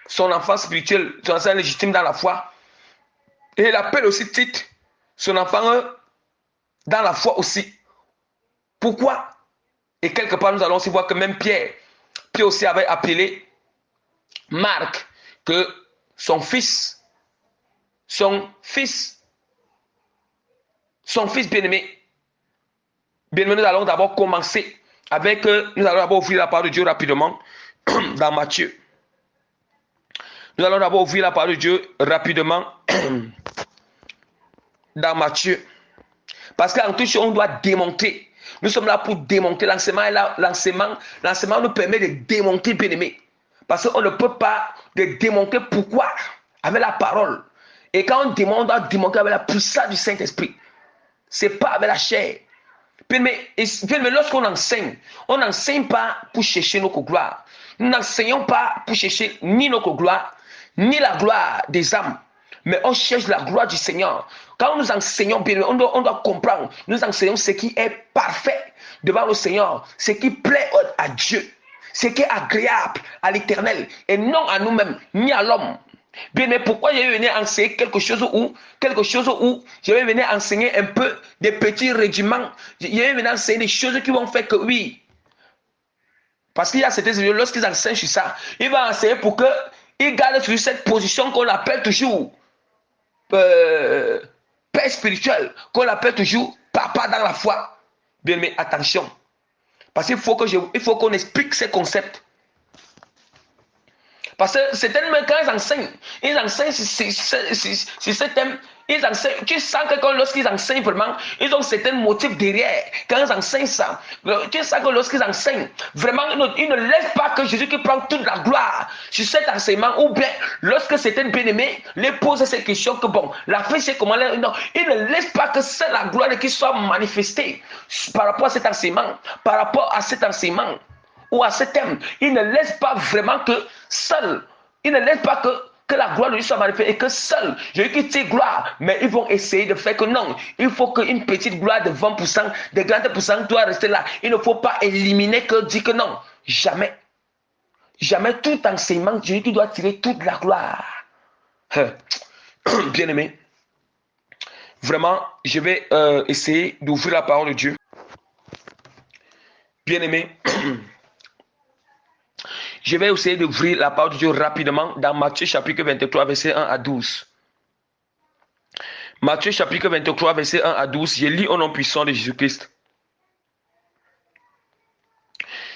son enfant spirituel, son enfant légitime dans la foi. Et il appelle aussi Tite, son enfant dans la foi aussi. Pourquoi? Et quelque part, nous allons aussi voir que même Pierre aussi avait appelé Marc, que son fils bien-aimé. Bien, nous allons d'abord commencer avec, nous allons d'abord ouvrir la parole de Dieu rapidement dans Matthieu. Nous allons d'abord ouvrir la parole de Dieu rapidement dans Matthieu. Parce qu'en tout cas, on doit démonter. Nous sommes là pour démonter. L'enseignement nous permet de démonter, bien-aimé. Parce qu'on ne peut pas démonter pourquoi avec la parole. Et quand on démonte, on doit démonter avec la puissance du Saint-Esprit. Ce n'est pas avec la chair. Mais lorsqu'on enseigne, on n'enseigne pas pour chercher notre gloire. Nous n'enseignons pas pour chercher ni notre gloire, ni la gloire des âmes. Mais on cherche la gloire du Seigneur. Quand nous enseignons, on doit comprendre. Nous enseignons ce qui est parfait devant le Seigneur, ce qui plaît à Dieu, ce qui est agréable à l'Éternel, et non à nous-mêmes, ni à l'homme. Bien, mais pourquoi je vais venir enseigner quelque chose où je vais venir enseigner un peu des petits rudiments, je vais venir enseigner des choses qui vont faire que oui. Parce qu'il y a certains élèves, lorsqu'ils enseignent sur ça, ils vont enseigner pour qu'ils gardent sur cette position qu'on appelle toujours père spirituel, qu'on appelle toujours papa dans la foi. Bien, mais attention. Parce qu'il faut qu'on explique ces concepts. Parce que certainement, quand ils enseignent sur ce thème, ils enseignent, tu sens que lorsqu'ils enseignent vraiment, ils ont certains motifs derrière. Quand ils enseignent ça, tu sens que lorsqu'ils enseignent, vraiment, ils ne laissent pas que Jésus qui prend toute la gloire sur cet enseignement. Ou bien, lorsque certains bien-aimés les posent ces questions, que bon, la fin c'est comment, non, ils ne laissent pas que c'est la gloire qui soit manifestée par rapport à cet enseignement, par rapport à cet enseignement. Ou à ce thème, il ne laisse pas vraiment que seul, il ne laisse pas que la gloire de Dieu soit manifestée et que seul, je veux qu'il tire gloire, mais ils vont essayer de faire que non, il faut qu'une petite gloire de 20%, de 30% doit rester là. Il ne faut pas éliminer que dire que non, jamais. Jamais tout enseignement, je veux qu'il doit tirer toute la gloire. Bien aimé, vraiment, je vais essayer d'ouvrir la parole de Dieu. Bien aimé, je vais essayer d'ouvrir la parole de Dieu rapidement dans Matthieu chapitre 23, verset 1 à 12. Matthieu chapitre 23, verset 1 à 12. Je lis au nom puissant de Jésus-Christ.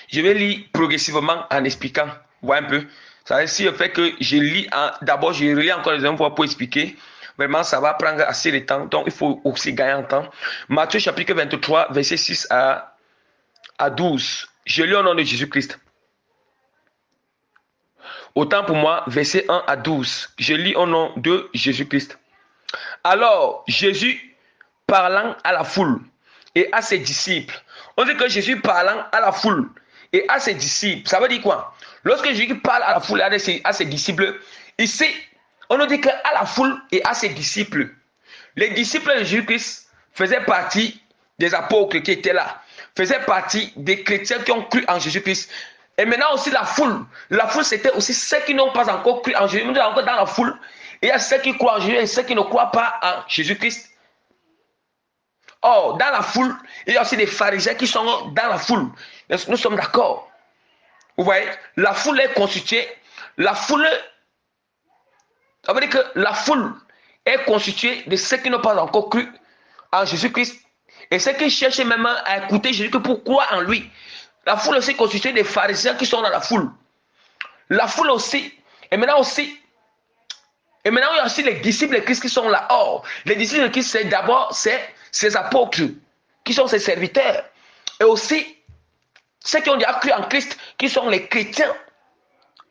Je vais lire progressivement en expliquant. Voilà un peu. Ça veut dire le fait que je lis, d'abord je relis encore une fois pour expliquer. Vraiment, ça va prendre assez de temps. Donc, il faut aussi gagner en temps. Matthieu chapitre 23, verset 6 à 12. Je lis au nom de Jésus-Christ. Autant pour moi, verset 1 à 12. Je lis au nom de Jésus-Christ. Alors, Jésus parlant à la foule et à ses disciples. On dit que Jésus parlant à la foule et à ses disciples. Ça veut dire quoi? Lorsque Jésus parle à la foule et à ses disciples, ici, on nous dit qu'à la foule et à ses disciples. Les disciples de Jésus-Christ faisaient partie des apôtres qui étaient là. Faisaient partie des chrétiens qui ont cru en Jésus-Christ. Et maintenant aussi la foule. La foule, c'était aussi ceux qui n'ont pas encore cru en Jésus. Nous sommes encore dans la foule. Il y a ceux qui croient en Jésus et ceux qui ne croient pas en Jésus-Christ. Or, dans la foule, il y a aussi des pharisiens qui sont dans la foule. Nous sommes d'accord. Vous voyez, la foule est constituée. La foule, ça veut dire que la foule est constituée de ceux qui n'ont pas encore cru en Jésus-Christ. Et ceux qui cherchent même à écouter Jésus pour croire en lui. La foule aussi constituée des pharisiens qui sont dans la foule. La foule aussi. Et maintenant, il y a aussi les disciples de Christ qui sont là. Or, les disciples de Christ, c'est d'abord ses apôtres, qui sont ses serviteurs. Et aussi, ceux qui ont déjà cru en Christ, qui sont les chrétiens.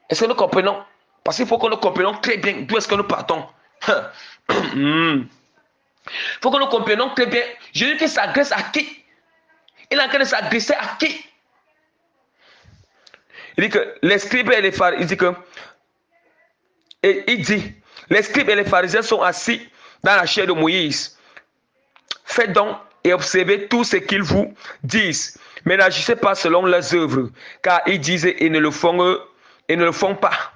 Est-ce que nous comprenons? Parce qu'il faut que nous comprenions très bien d'où est-ce que nous partons. Il faut que nous comprenions très bien. Jésus qui s'agresse à qui? Il est en train de s'agresser à qui? Il dit que les scribes et les pharisiens, les scribes et les pharisiens sont assis dans la chair de Moïse. Faites donc et observez tout ce qu'ils vous disent, mais n'agissez pas selon leurs œuvres, car ils disent et ne le font pas.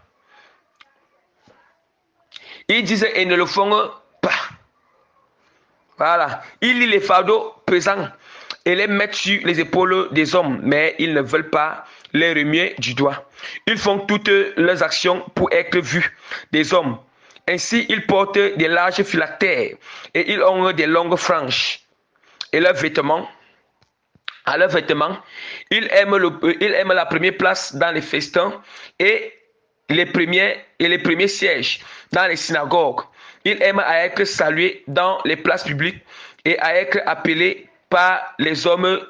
Ils disent et ne le font pas. Voilà. Ils lient les fardeaux pesants et les mettent sur les épaules des hommes, mais ils ne veulent pas les remuer du doigt. Ils font toutes leurs actions pour être vus des hommes. Ainsi, ils portent des larges phylactères et ils ont des longues franges. Et à leurs vêtements, ils aiment la première place dans les festins et les premiers sièges dans les synagogues. Il aime à être salué dans les places publiques et à être appelé par les hommes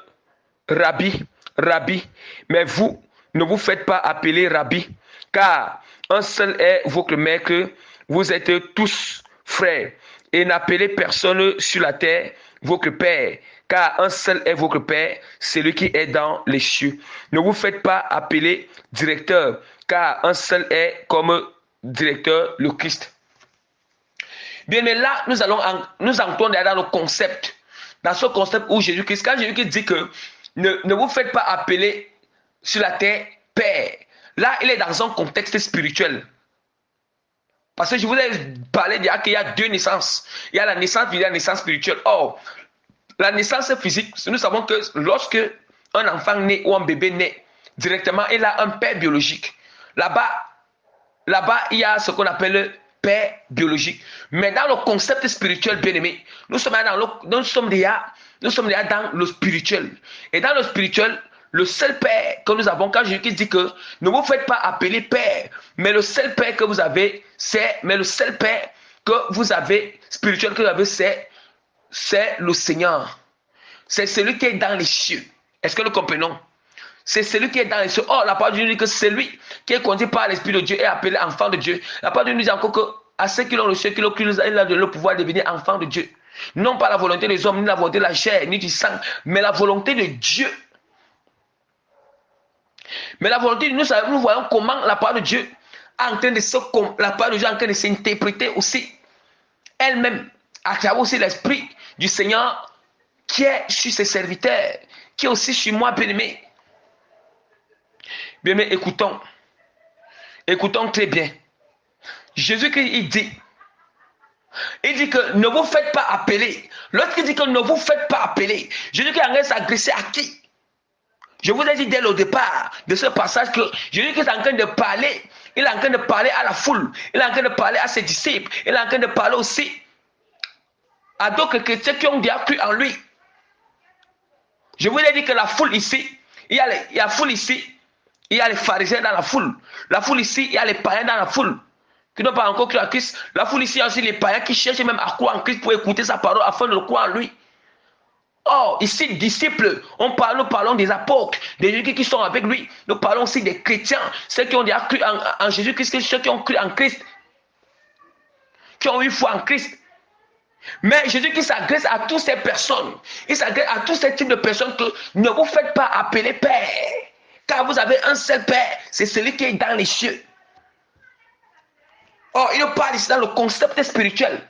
Rabbi, Rabbi. Mais vous, ne vous faites pas appeler Rabbi, car un seul est votre maître, vous êtes tous frères. Et n'appelez personne sur la terre votre Père, car un seul est votre Père, celui qui est dans les cieux. Ne vous faites pas appeler directeur, car un seul est comme directeur, le Christ. Bien, mais là, nous entrons dans le concept. Dans ce concept où Jésus-Christ, quand Jésus-Christ dit que ne vous faites pas appeler sur la terre Père, là, il est dans un contexte spirituel. Parce que je vous ai parlé déjà qu'il y a deux naissances. Il y a la naissance physique et la naissance spirituelle. Or, la naissance physique, nous savons que lorsque un enfant naît ou un bébé naît, directement, il a un père biologique. Là-bas, il y a ce qu'on appelle le père biologique. Mais dans le concept spirituel, bien aimé, nous sommes déjà dans le spirituel. Et dans le spirituel, le seul père que nous avons, quand Jésus dit que ne vous faites pas appeler père, mais le seul père que vous avez, le seul père que vous avez, spirituel que vous avez, c'est le Seigneur. C'est celui qui est dans les cieux. Est-ce que nous comprenons? C'est celui qui est dans les cieux. Or, la parole de Dieu dit que celui qui est conduit par l'Esprit de Dieu est appelé enfant de Dieu. La parole de Dieu dit encore que à ceux qui ont le ciel, il a donné le pouvoir de devenir enfant de Dieu. Non pas la volonté des hommes, ni la volonté de la chair, ni du sang, mais la volonté de Dieu. Mais la volonté de Dieu, nous voyons comment la parole de Dieu en train de s'interpréter aussi elle-même, à travers aussi l'Esprit du Seigneur qui est sur ses serviteurs, qui est aussi sur moi, bien-aimé. Bien-aimé, écoutons très bien. Jésus-Christ, il dit que ne vous faites pas appeler. Lorsqu'il dit que ne vous faites pas appeler, Jésus-Christ est en train de s'adresser à qui? Je vous ai dit dès le départ de ce passage que Jésus-Christ est en train de parler. Il est en train de parler à la foule. Il est en train de parler à ses disciples. Il est en train de parler aussi à d'autres chrétiens qui ont déjà cru en lui. Je vous ai dit que la foule ici, il y a les pharisiens dans la foule. La foule ici, il y a les païens dans la foule qui n'ont pas encore cru en Christ. La foule ici, il y a aussi les païens qui cherchent même à croire en Christ pour écouter sa parole afin de le croire en lui. Or, ici, disciples, nous parlons des apôtres, des gens qui sont avec lui. Nous parlons aussi des chrétiens, ceux qui ont déjà cru en Jésus-Christ, ceux qui ont cru en Christ, qui ont eu foi en Christ. Mais Jésus qui s'adresse à toutes ces personnes, il s'adresse à tous ces types de personnes que ne vous faites pas appeler Père, car vous avez un seul Père, c'est celui qui est dans les cieux. Or, il parle ici dans le concept spirituel.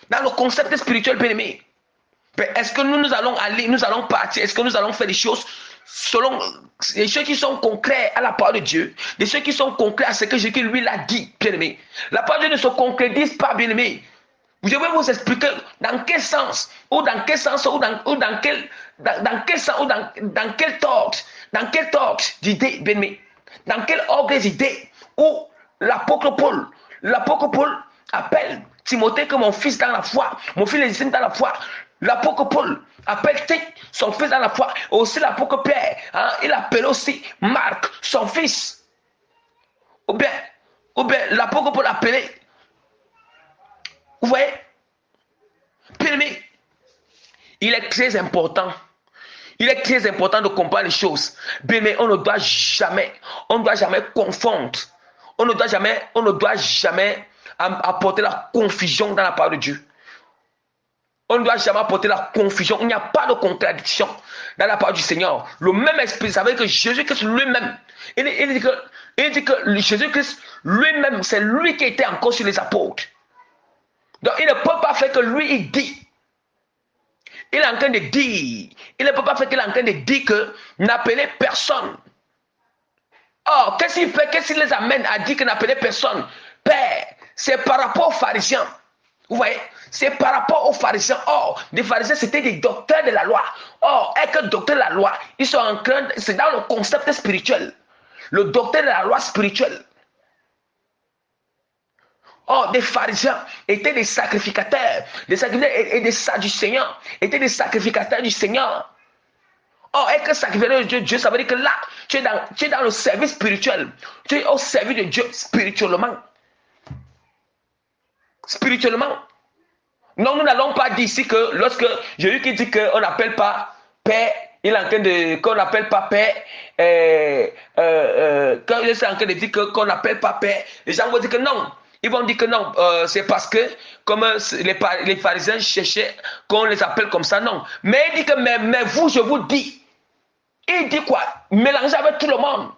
Dans le concept spirituel, bien-aimé. Est-ce que nous allons aller, nous allons partir, est-ce que nous allons faire des choses selon des choses qui sont concrètes à la parole de Dieu, des choses qui sont concrètes à ce que Jésus lui l'a dit, bien-aimé. La parole de Dieu ne se concrétise pas, bien-aimé. Je vais vous expliquer dans quel sens, ou dans quel sens, ou dans quel ordre d'idées, bien-aimé. Dans quel ordre d'idées où l'apôtre Paul appelle Timothée que mon fils dans la foi, mon fils légitime dans la foi. L'apôtre Paul appelle son fils dans la foi. Aussi l'apôtre Pierre, il appelle aussi Marc, son fils. Ou bien l'apôtre Paul appelait. Vous voyez? Bien-aimé, il est très important. Il est très important de comprendre les choses. Bien-aimé, on ne doit jamais confondre. On ne doit jamais apporter la confusion dans la parole de Dieu. On ne doit jamais apporter la confusion. Il n'y a pas de contradiction dans la parole du Seigneur. Le même esprit, ça veut dire que Jésus-Christ lui-même, il dit que Jésus-Christ lui-même, c'est lui qui était encore sur les apôtres. Donc il ne peut pas faire que lui, il dit. Il est en train de dire. Il ne peut pas faire qu'il est en train de dire que n'appelez personne. Or, qu'est-ce qu'il fait? Qu'est-ce qui les amène à dire que n'appelez personne? Père, c'est par rapport aux pharisiens. Vous voyez? C'est par rapport aux pharisiens. Or, les pharisiens, c'était des docteurs de la loi. Or, être docteur de la loi, ils sont en train, c'est dans le concept spirituel. Le docteur de la loi spirituelle. Or, des pharisiens étaient des sacrificateurs et des sadducéens étaient des sacrificateurs du Seigneur. Oh, être sacrificateur de Dieu, Dieu, ça veut dire que là, tu es dans le service spirituel. Tu es au service de Dieu spirituellement. Spirituellement. Non, nous n'allons pas dire ici que lorsque Jésus qui dit qu'on n'appelle pas Père, il est en train de qu'on n'appelle pas Père, quand il est en train de dire qu'on n'appelle pas Père, les gens vont dire que non. Ils vont dire que non, c'est parce que comme les pharisiens cherchaient qu'on les appelle comme ça, non. Mais il dit que mais vous, je vous dis, il dit quoi? Mélangez avec tout le monde.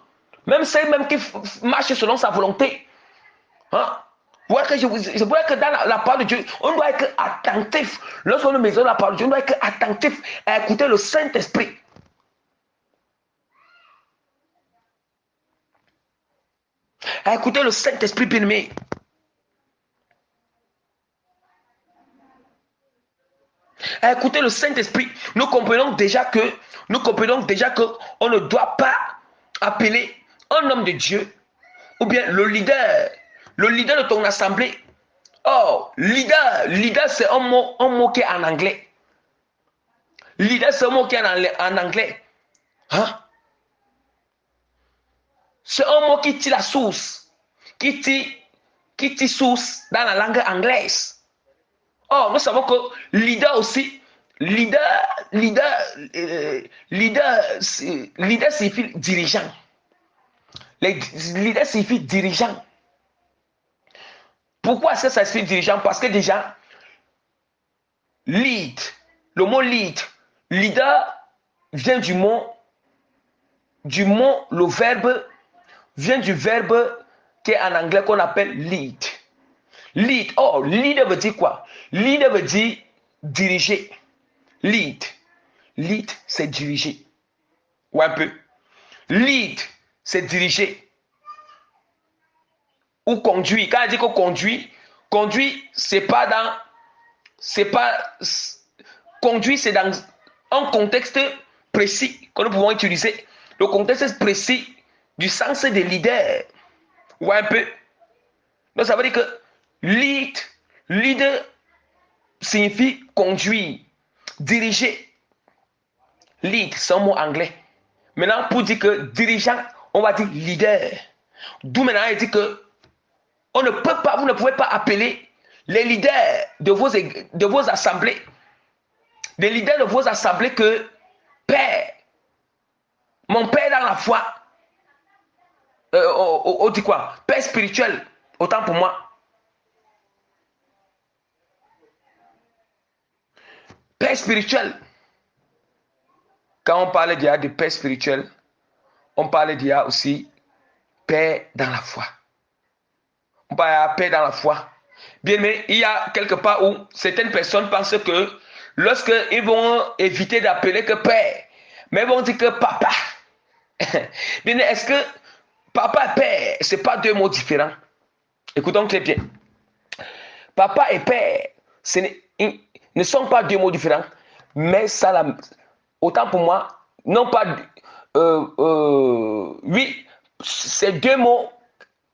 Même ceux même qui marchent selon sa volonté. Hein? Voilà que je vois que dans la parole de Dieu, on doit être attentif. Lorsqu'on nous met dans la parole de Dieu, on doit être attentif à écouter le Saint-Esprit. À écouter le Saint-Esprit bien-aimé. À écouter le Saint-Esprit. Nous comprenons déjà que on ne doit pas appeler un homme de Dieu ou bien le leader de ton assemblée. Oh, leader c'est un mot qui est en anglais. Leader c'est un mot qui est en anglais. Hein? C'est un mot qui tire la source, qui tire source dans la langue anglaise. Oh, nous savons que leader aussi, leader signifie dirigeant. Les leaders signifie dirigeant. Pourquoi est-ce que ça signifie dirigeant? Parce que déjà, lead, le mot leader vient le verbe vient du verbe qui est en anglais qu'on appelle lead. Lead. Oh, leader veut dire quoi? Leader veut dire diriger. Lead. Lead, c'est diriger. Ou un peu. Lead, c'est diriger. Ou conduire. Quand on dit qu'on conduire, c'est pas dans. Conduire, c'est dans un contexte précis que nous pouvons utiliser. Le contexte précis du sens de leader. Ou un peu. Donc ça veut dire que leader signifie conduire, diriger. Lead, c'est un mot anglais. Maintenant, pour dire que dirigeant, on va dire leader. D'où maintenant il dit que vous ne pouvez pas appeler les leaders de vos assemblées, les leaders de vos assemblées que Père, mon Père dans la foi, on dit quoi? Père spirituel, autant pour moi. Père spirituel. Quand on parle déjà de Père spirituel, on parle déjà aussi Père dans la foi. On parle de Père dans la foi. Bien, mais il y a quelque part où certaines personnes pensent que lorsqu'ils vont éviter d'appeler que Père, mais ils vont dire que Papa. Bien, est-ce que Papa et Père, ce n'est pas deux mots différents? Écoutons très bien. Papa et Père, ne sont pas deux mots différents, mais ça, autant pour moi, non pas, oui, c'est deux mots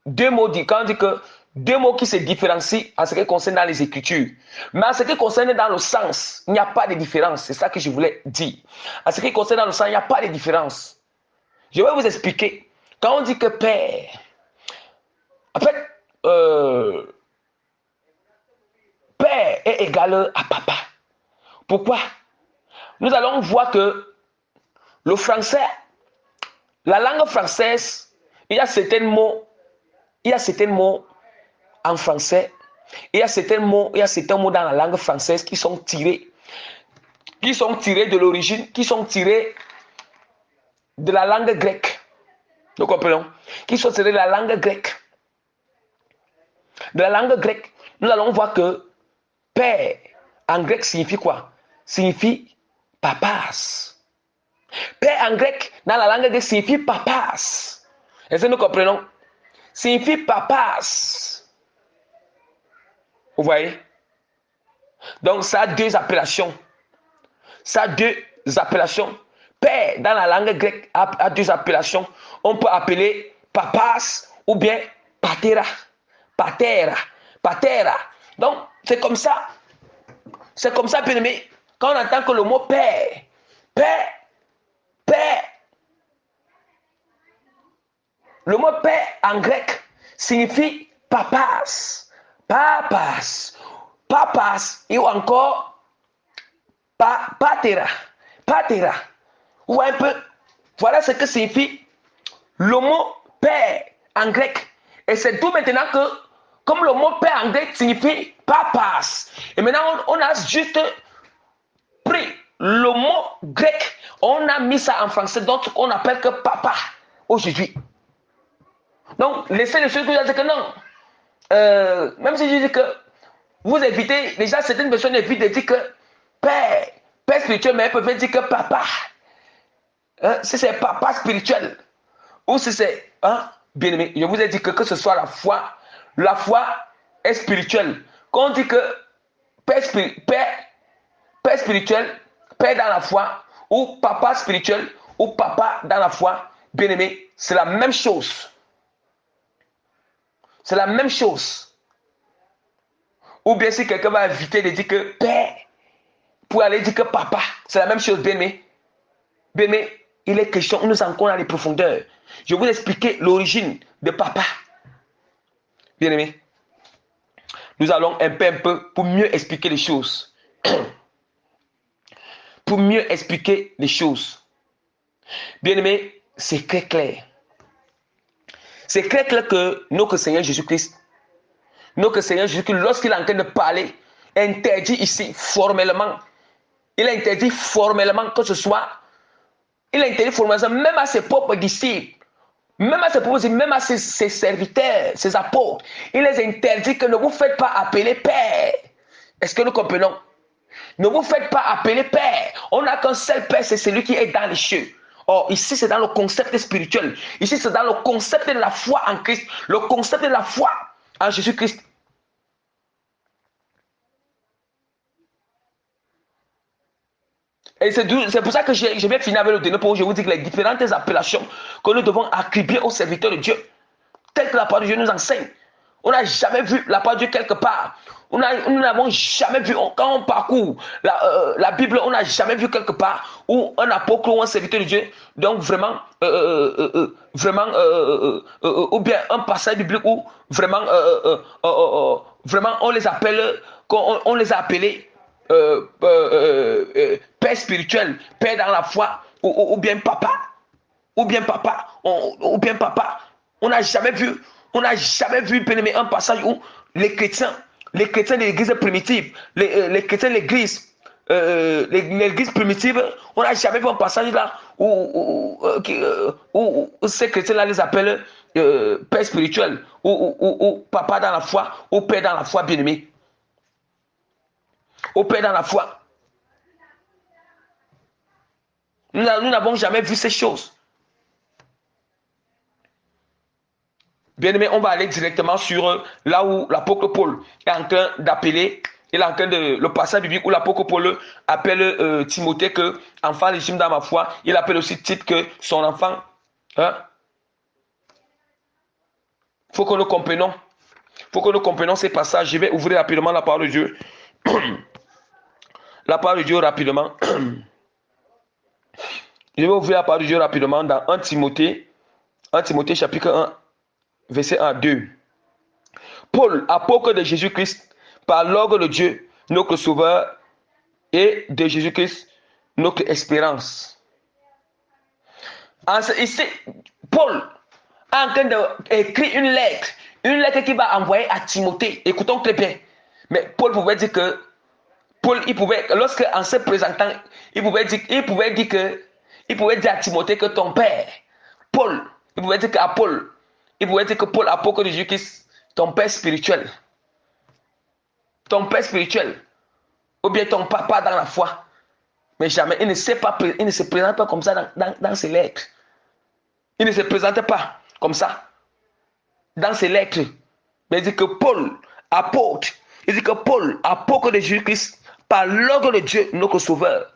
quand on dit que deux mots qui se différencient en ce qui concerne dans les Écritures. Mais en ce qui concerne dans le sens, il n'y a pas de différence. C'est ça que je voulais dire. En ce qui concerne dans le sens, il n'y a pas de différence. Je vais vous expliquer. Quand on dit que Père, en fait, Père est égal à Papa. Pourquoi? Nous allons voir que le français, la langue française, il y a certains mots en français, il y a certains mots dans la langue française qui sont tirés de l'origine, qui sont tirés de la langue grecque. Nous comprenons? Qui sont tirés de la langue grecque. De la langue grecque, nous allons voir que Père, en grec, signifie quoi? Signifie papas. Père en grec, dans la langue grecque, signifie papas. Est-ce que nous comprenons? Signifie papas. Vous voyez? Donc, ça a deux appellations. Père, dans la langue grecque, a deux appellations. On peut appeler papas ou bien patera. Patera. Donc, c'est comme ça. C'est comme ça, bien aimé. Quand on entend que le mot père Le mot père en grec signifie papas. Papas. Papas. Et encore patera. Patera. Vous voyez un peu? Voilà ce que signifie le mot père en grec. Et c'est tout maintenant que, comme le mot père en grec signifie papas, et maintenant on a juste pris le mot grec, on a mis ça en français, donc on appelle que papa aujourd'hui. Donc, laissez les choses que vous dire que non. Même si je dis que vous évitez, déjà certaines personnes évitent de dire que père, père spirituel, mais elles peuvent dire que papa. Hein, si c'est papa spirituel, ou si c'est, hein, bien aimé, je vous ai dit que ce soit la foi est spirituelle. Quand on dit que père spirituel, père dans la foi, ou papa spirituel, ou papa dans la foi, bien aimé, c'est la même chose. C'est la même chose. Ou bien si quelqu'un va éviter de dire que père, pour aller dire que papa, c'est la même chose, bien aimé. Bien aimé, il est question, nous entrons dans les profondeurs. Je vais vous expliquer l'origine de papa. Bien aimé, nous allons un peu pour mieux expliquer les choses. Pour mieux expliquer les choses. Bien aimé, c'est très clair. C'est très clair que notre Seigneur Jésus-Christ, lorsqu'il est en train de parler, interdit ici formellement. Il a interdit formellement que ce soit. Il a interdit formellement, même à ses propres disciples, même à ses propres disciples, même à ses serviteurs, ses apôtres. Il les interdit que ne vous faites pas appeler Père. Est-ce que nous comprenons? Ne vous faites pas appeler Père. On n'a qu'un seul Père, c'est celui qui est dans les cieux. Or, ici, c'est dans le concept spirituel. Ici, c'est dans le concept de la foi en Christ. Le concept de la foi en Jésus-Christ. Et c'est pour ça que je vais finir avec le dernier point où je vous dis que les différentes appellations que nous devons attribuer aux serviteurs de Dieu, telles que la parole de Dieu nous enseigne. On n'a jamais vu la parole de Dieu quelque part. Nous n'avons jamais vu, quand on parcourt la Bible, on n'a jamais vu quelque part où un apôtre ou un serviteur de Dieu, donc vraiment, ou bien un passage biblique où vraiment, vraiment on les appelle, on les a appelés père spirituel, père dans la foi, ou bien papa, ou bien papa, ou bien papa. On n'a jamais vu, un passage où les chrétiens de l'église primitive, les chrétiens de l'église primitive, on n'a jamais vu un passage là où ces chrétiens-là les appellent père spirituel, ou papa dans la foi, ou père dans la foi bien-aimé. Au père dans la foi. Nous n'avons jamais vu ces choses. Bien aimé, on va aller directement sur là où l'apôtre Paul est en train d'appeler, il est en train de, le passage biblique où l'apôtre Paul appelle Timothée que enfant légitime dans ma foi, il appelle aussi Tite que son enfant. Hein? Faut que nous comprenions ces passages. Je vais ouvrir rapidement la parole de Dieu. La parole de Dieu rapidement. Je vais ouvrir la parole de Dieu rapidement dans 1 Timothée chapitre 1, verset 1 à 2. Paul, apôtre de Jésus-Christ, par l'ordre de Dieu, notre Sauveur, et de Jésus-Christ, notre espérance. Ici, Paul est en train d'écrire une lettre qu'il va envoyer à Timothée. Écoutons très bien. Mais Paul pouvait dire que, lorsque en se présentant, il pouvait dire à Timothée que ton père, Paul, il pouvait dire que Paul, apôtre de Jésus-Christ, ton père spirituel, ou bien ton papa dans la foi. Mais jamais, il ne se présente pas comme ça dans ses lettres. Il ne se présente pas comme ça dans ses lettres. Mais il dit que Paul, apôtre, de Jésus-Christ, par l'ordre de Dieu, notre Sauveur.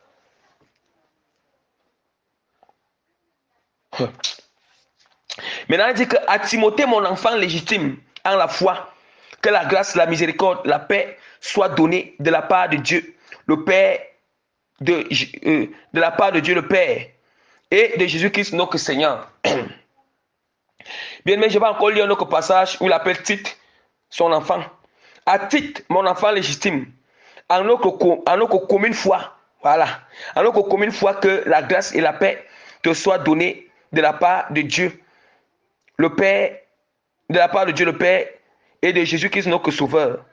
Maintenant, il dit que à Timothée, mon enfant légitime en la foi, que la grâce, la miséricorde, la paix soient données de la part de Dieu, le Père, de la part de Dieu le Père et de Jésus-Christ notre Seigneur. Bien, mais je vais encore lire un autre passage où il appelle Tite, son enfant. À Tite, mon enfant légitime, en notre commune foi, voilà, en notre commune foi que la grâce et la paix te soient données de la part de Dieu, le Père, de la part de Dieu le Père et de Jésus-Christ notre Sauveur.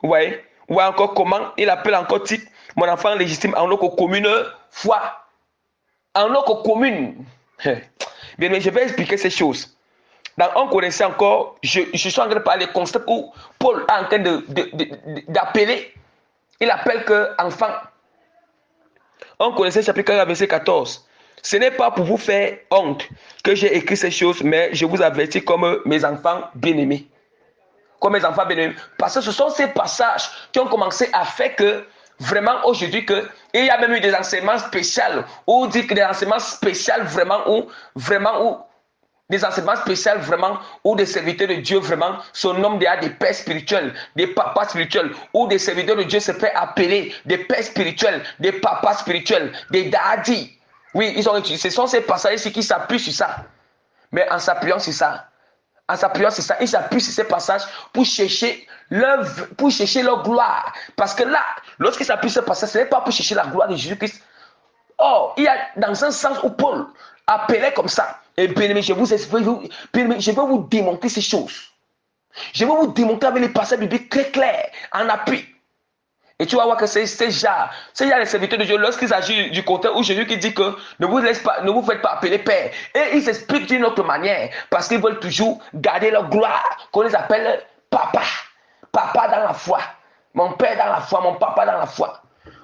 Vous voyez? Vous voyez encore comment il appelle encore Tite, mon enfant légitime, en notre commune foi. En notre commune. Bien, mais je vais expliquer ces choses. Dans 1 Corinthiens encore, je suis en train de parler du concept où Paul est en train d'appeler. Il appelle que enfant. 1 Corinthiens chapitre 4, verset 14. Ce n'est pas pour vous faire honte que j'ai écrit ces choses, mais je vous avertis comme mes enfants bien-aimés. Comme mes enfants bien-aimés. Parce que ce sont ces passages qui ont commencé à faire que, vraiment aujourd'hui, il y a même eu des enseignements spéciaux, ou dit que des enseignements spéciaux vraiment, des enseignements spéciaux vraiment, où des serviteurs de Dieu vraiment se nomment des pères spirituels, des papas spirituels, où des serviteurs de Dieu se fait appeler des pères spirituels, des papas spirituels, des daddies. Oui, ce sont ces passages ici qui s'appuient sur ça. Mais en s'appuyant sur ça, ils s'appuient sur ces passages pour chercher leur gloire. Parce que là, lorsqu'ils s'appuient sur ces passages, ce n'est pas pour chercher la gloire de Jésus-Christ. Or, il y a dans un sens où Paul appelait comme ça. Et bien aimé, je vais vous démontrer ces choses. Je vais vous démontrer avec les passages bibliques très clairs, en appui. Et tu vas voir que c'est déjà les serviteurs de Dieu, lorsqu'ils agissent du côté où Jésus qui dit que ne vous faites pas appeler Père. Et ils s'expliquent d'une autre manière, parce qu'ils veulent toujours garder leur gloire, qu'on les appelle Papa. Papa dans la foi. Mon Père dans la foi, mon Papa dans la foi.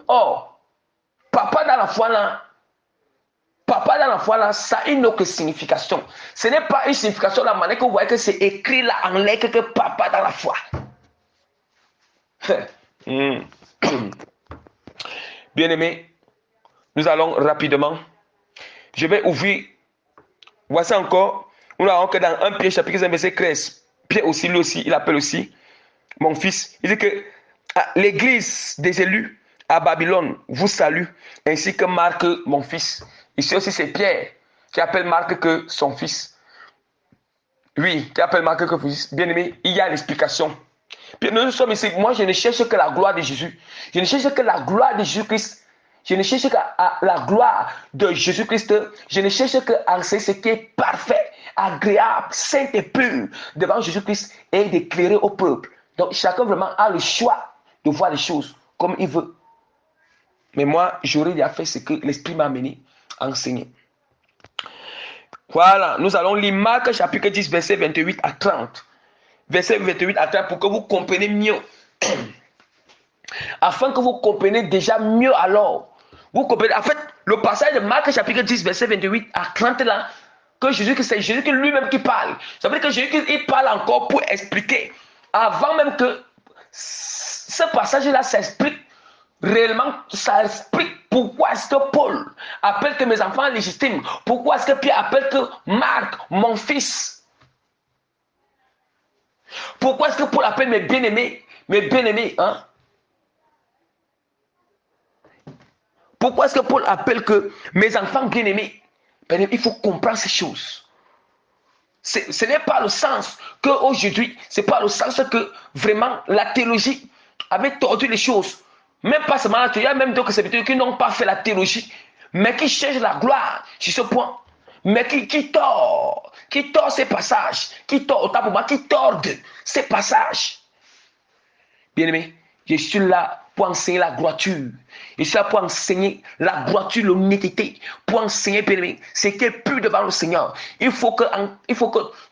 Or, Papa dans la foi là, ça a une autre signification. Ce n'est pas une signification de la manière que vous voyez que c'est écrit là en lettres que Papa dans la foi. Bien-aimés, nous allons rapidement. Je vais ouvrir. Voici encore. Nous avons que dans 1 Pierre chapitre 1 verset 13. Pierre aussi, lui aussi, il appelle aussi mon fils. Il dit que l'église des élus à Babylone vous salue, ainsi que Marc, mon fils. Ici aussi, c'est Pierre qui appelle Marc que son fils. Oui, qui appelle Marc que son fils. Bien-aimé, il y a l'explication. Nous sommes ici. Moi, je ne cherche que la gloire de Jésus. Je ne cherche que la gloire de Jésus-Christ. Je ne cherche que la gloire de Jésus-Christ. Je ne cherche que enseigner ce qui est parfait, agréable, saint et pur devant Jésus-Christ et d'éclairer au peuple. Donc, chacun vraiment a le choix de voir les choses comme il veut. Mais moi, j'aurais déjà fait ce que l'Esprit m'a amené à enseigner. Voilà, nous allons lire Marc chapitre 10, verset 28 à 30. Verset 28 à 30 pour que vous compreniez mieux. Afin que vous compreniez déjà mieux alors. Vous comprenez. En fait, le passage de Marc chapitre 10, verset 28 à 30 là, que c'est Jésus lui-même qui parle. Ça veut dire que Jésus il parle encore pour expliquer. Avant même que ce passage-là s'explique, réellement, ça explique pourquoi est-ce que Paul appelle que mes enfants légitimes. Pourquoi est-ce que Pierre appelle que Marc, mon fils. Pourquoi est-ce que Paul appelle mes bien-aimés, hein? Pourquoi est-ce que Paul appelle que mes enfants bien-aimés? Il faut comprendre ces choses. Ce n'est pas le sens qu'aujourd'hui, ce n'est pas le sens que vraiment la théologie avait tordu les choses. Même pas seulement la théologie, il y a même d'autres serviteurs qui n'ont pas fait la théologie, mais qui cherchent la gloire sur ce point. Mais qui tord ces passages, qui tordent ces passages. Bien-aimé, je suis là pour enseigner la droiture. Je suis là pour enseigner la droiture, l'honnêteté, pour enseigner, bien-aimé, ce qui est pur devant le Seigneur. Il faut que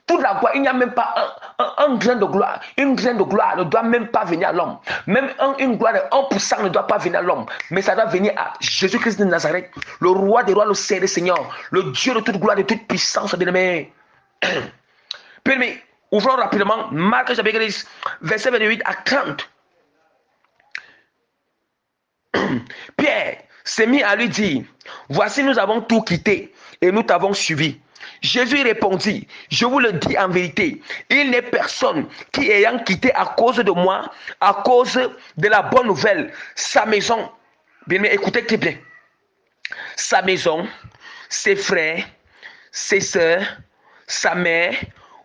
toute la gloire, il n'y a même pas un grain de gloire. Une grain de gloire ne doit même pas venir à l'homme. Même une gloire de 1% ne doit pas venir à l'homme. Mais ça doit venir à Jésus-Christ de Nazareth, le roi des rois, le Seigneur des seigneurs, le Dieu de toute gloire, de toute puissance, bien-aimé. Bien-aimé, ouvrons rapidement Marc chapitre 10, verset 28 à 30. Pierre s'est mis à lui dire, voici nous avons tout quitté et nous t'avons suivi. Jésus répondit, je vous le dis en vérité, il n'est personne qui ayant quitté à cause de moi, à cause de la bonne nouvelle, sa maison, bien écoutez très bien, sa maison, ses frères, ses sœurs, sa mère,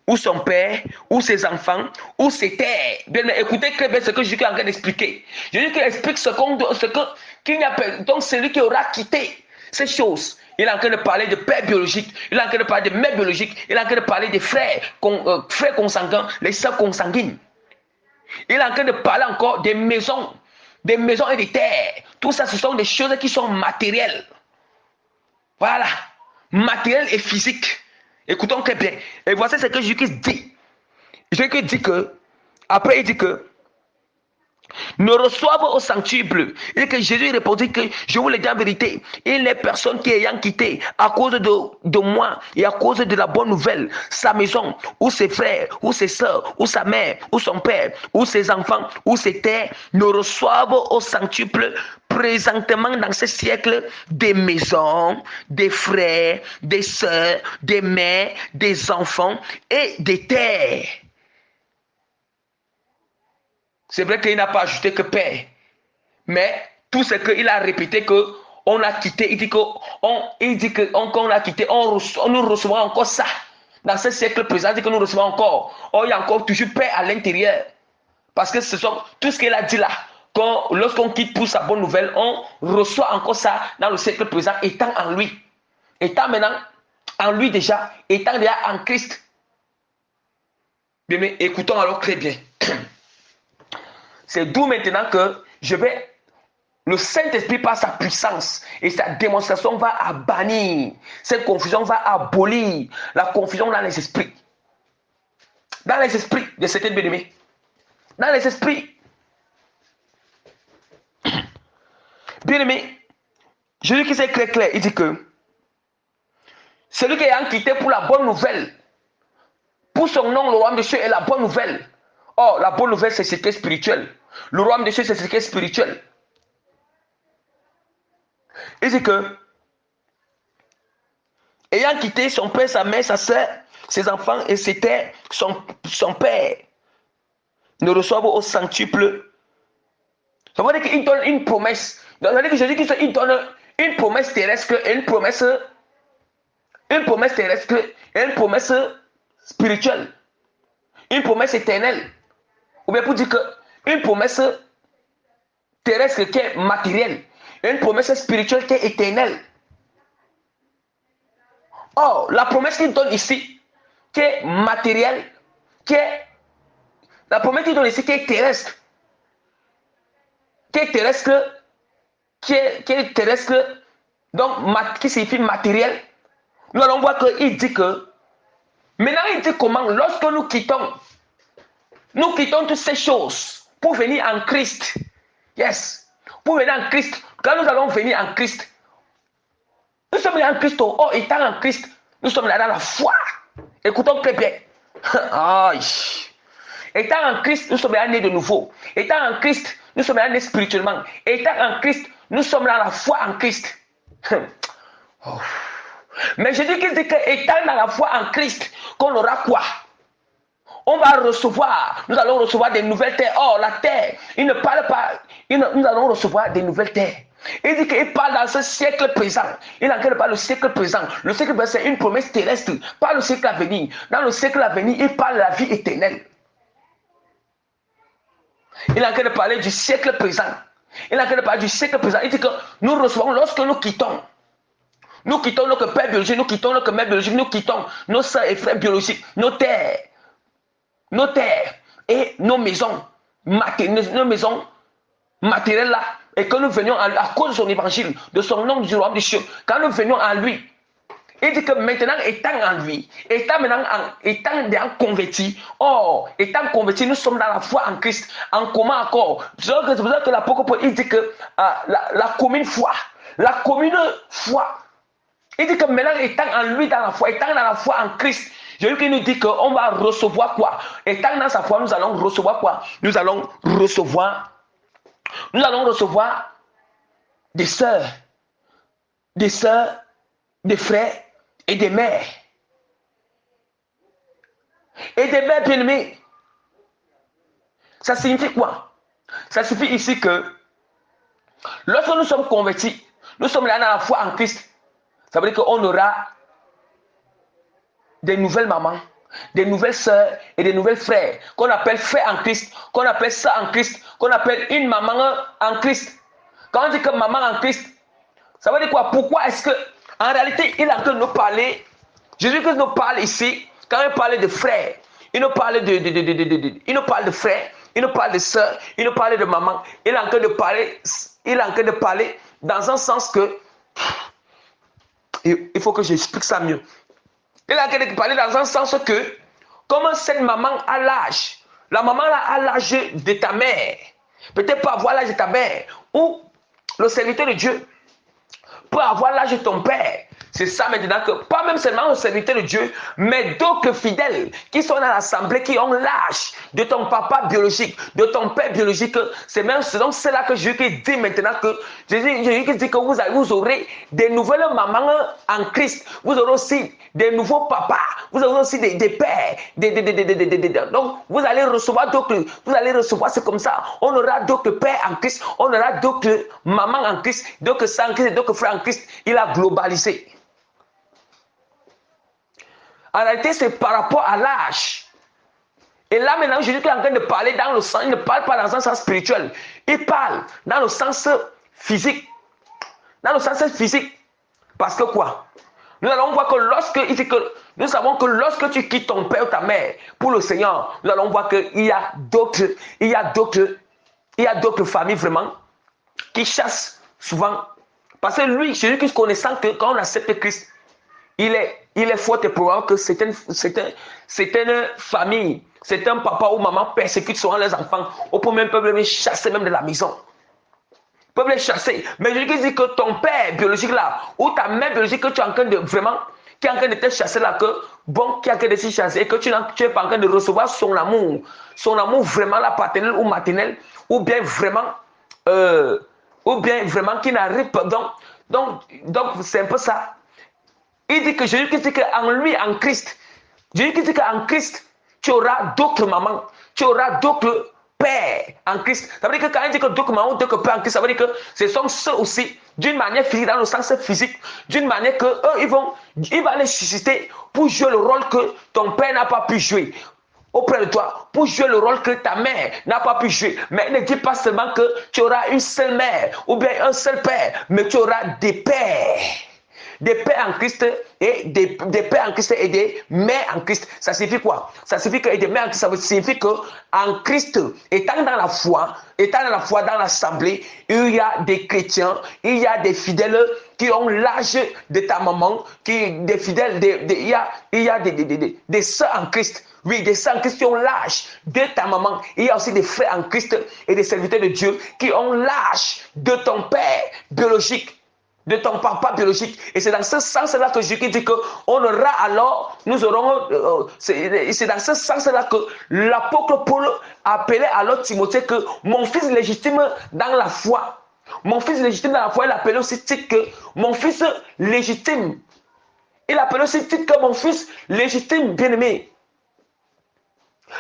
ou son père, ou ses enfants, ou ses terres. Bien, mais écoutez très bien ce que Jésus est en train d'expliquer. Jésus explique qu'il n'y a pas. Donc, celui qui aura quitté ces choses, il est en train de parler de père biologique, il est en train de parler de mère biologique, il est en train de parler des frères, frères consanguins, les sœurs consanguines. Il est en train de parler encore des maisons et des terres. Tout ça, ce sont des choses qui sont matérielles. Voilà. Matériel et physique. Écoutons très bien. Et voici ce que Jésus dit. Jésus dit que, après il dit que, ne reçoivent au sanctuaire bleu. Et que Jésus répondit que, je vous le dis en vérité, il n'est personne qui ayant quitté à cause de moi et à cause de la bonne nouvelle, sa maison, ou ses frères, ou ses soeurs, ou sa mère, ou son père, ou ses enfants, ou ses terres, ne reçoivent au sanctuaire bleu présentement dans ce siècle des maisons, des frères, des soeurs, des mères, des enfants et des terres. C'est vrai qu'il n'a pas ajouté que père. Mais tout ce qu'il a répété qu'on a quitté, il dit qu'on a quitté, nous recevons encore ça. Dans ce siècle présent, il dit que nous recevons encore. Oh, il y a encore toujours paix à l'intérieur. Parce que ce sont tout ce qu'il a dit là. Lorsqu'on quitte pour sa bonne nouvelle, on reçoit encore ça dans le siècle présent, étant en lui. Étant maintenant en lui déjà, étant déjà en Christ. Bien, mais écoutons alors très bien. C'est d'où maintenant que le Saint-Esprit par sa puissance et sa démonstration va bannir. Cette confusion va abolir la confusion dans les esprits. Dans les esprits de certains bien-aimés. Dans les esprits. Bien-aimés, Jésus qui c'est clair, il dit que celui qui est quitté pour la bonne nouvelle, pour son nom, le royaume de Dieu est la bonne nouvelle. Or, la bonne nouvelle, c'est ce qui est spirituel. Le royaume de Dieu, c'est ce qui est spirituel. Il dit que, ayant quitté son père, sa mère, sa soeur, ses enfants et ses terres, son père, ne reçoivent au centuple. Ça veut dire qu'il donne une promesse. Ça veut dire que Jésus il donne une promesse terrestre et une promesse terrestre et une promesse spirituelle. Une promesse éternelle. Ou bien pour dire que une promesse terrestre qui est matérielle et une promesse spirituelle qui est éternelle. Or, la promesse qu'il donne ici, qui est matérielle, la promesse qu'il donne ici qui est terrestre, donc qui signifie matériel, nous allons voir qu'il dit que, maintenant il dit comment, lorsque nous quittons toutes ces choses pour venir en Christ. Yes. Pour venir en Christ. Quand nous allons venir en Christ, nous sommes là en Christ. Oh, étant en Christ, nous sommes là dans la foi. Écoutons très bien. Étant en Christ, nous sommes là nés de nouveau. Étant en Christ, nous sommes là nés spirituellement. Étant en Christ, nous sommes là dans la foi en Christ. Mais je dis qu'il dit qu'étant dans la foi en Christ, qu'on aura quoi? On va recevoir, nous allons recevoir des nouvelles terres. Or, la terre, il ne parle pas, nous allons recevoir des nouvelles terres. Il dit qu'il parle dans ce siècle présent. Il est en train de parler du siècle présent. Le siècle présent, c'est une promesse terrestre. Pas le siècle à venir. Dans le siècle à venir, il parle de la vie éternelle. Il est en train de parler du siècle présent. Il est en train de parler du siècle présent. Il dit que nous recevons lorsque nous quittons. Nous quittons notre père biologique, nous quittons notre mère biologique, nous quittons nos soeurs et frères biologiques, nos terres et nos maisons matérielles là, et que nous venions à cause de son évangile, de son nom du royaume des cieux, quand nous venions à lui, il dit que maintenant étant en lui, étant converti, étant converti, nous sommes dans la foi en Christ, en commun accord. C'est pour ça que l'apôtre Paul il dit que la commune foi, il dit que maintenant étant en lui dans la foi, étant dans la foi en Christ, Jésus qui nous dit qu'on va recevoir quoi? Étant dans sa foi, nous allons recevoir quoi? Nous allons recevoir des sœurs, des frères et des mères. Et des mères bien-aimées. Ça signifie quoi? Ça signifie ici que lorsque nous sommes convertis, nous sommes là dans la foi en Christ. Ça veut dire qu'on aura des nouvelles mamans, des nouvelles sœurs et des nouvelles frères, qu'on appelle frères en Christ, qu'on appelle ça en Christ, qu'on appelle une maman en Christ. Quand on dit que maman en Christ, ça veut dire quoi? Pourquoi est-ce que, en réalité, il est en train de nous parler, Jésus-Christ nous parle ici, quand il parle de frères, il nous parle il nous parle de frères, il nous parle de sœurs, il nous parle de maman, il est en train de parler dans un sens que, il faut que j'explique ça mieux. Il est en train de parler dans un sens que, comme cette maman a l'âge, la maman là a l'âge de ta mère, peut-être pas avoir l'âge de ta mère, ou le serviteur de Dieu peut avoir l'âge de ton père. C'est ça maintenant que, pas même seulement le serviteur de Dieu, mais d'autres fidèles qui sont dans l'assemblée, qui ont l'âge de ton papa biologique, de ton père biologique. C'est donc cela que Jésus dit maintenant que, Jésus dit que vous aurez des nouvelles mamans en Christ, vous aurez aussi des nouveaux papas, vous aurez aussi des pères, donc vous allez recevoir d'autres, c'est comme ça, on aura d'autres pères en Christ, on aura d'autres mamans en Christ, d'autres sœurs en Christ, d'autres frères en Christ. Il a globalisé. En réalité, c'est par rapport à l'âge. Et là, maintenant, Jésus est en train de parler dans le sens, il ne parle pas dans un sens spirituel. Il parle dans le sens physique. Dans le sens physique. Parce que quoi? Nous allons voir que nous savons que lorsque tu quittes ton père ou ta mère pour le Seigneur, nous allons voir qu'il y a d'autres familles vraiment qui chassent souvent. Parce que lui, Jésus-Christ, connaissant que quand on accepte Christ, il est fort et probable que c'est une famille, c'est un papa ou maman persécute souvent les enfants, ou pour même peuvent les chasser même de la maison. Ils peuvent les chasser. Mais Jésus dit que ton père biologique là, ou ta mère biologique que tu es en train de vraiment, qui est en train de te chasser là, qui est en train de te chasser, et que tu n'es pas en train de recevoir son amour vraiment la paternel ou maternel, ou bien vraiment qui n'arrive pas. Donc c'est un peu ça. Il dit que Jésus dit qu'en lui, en Christ, Jésus dit qu'en Christ, tu auras d'autres mamans, tu auras d'autres pères en Christ. Ça veut dire que quand il dit que d'autres mamans, d'autres pères en Christ, ça veut dire que ce sont ceux aussi, d'une manière physique, dans le sens physique, d'une manière que eux, il va les susciter pour jouer le rôle que ton père n'a pas pu jouer auprès de toi, pour jouer le rôle que ta mère n'a pas pu jouer. Mais il ne dit pas seulement que tu auras une seule mère ou bien un seul père, mais tu auras des pères. Des pères en Christ et des pères en Christ et des mères en Christ. Ça signifie quoi? Ça signifie que des mères en Christ, ça signifie que en Christ, étant dans la foi dans l'assemblée, il y a des chrétiens, il y a des fidèles qui ont l'âge de ta maman, des fidèles, il y a des sœurs en Christ. Oui, des sœurs en Christ qui ont l'âge de ta maman. Il y a aussi des frères en Christ et des serviteurs de Dieu qui ont l'âge de ton père biologique, de ton papa biologique. Et c'est dans ce sens-là que Jésus dit que c'est dans ce sens-là que l'apôtre Paul appelait alors Timothée que mon fils légitime dans la foi. Mon fils légitime dans la foi, il appelait aussi Tite que mon fils légitime. Il appelait aussi Tite que mon fils légitime bien-aimé.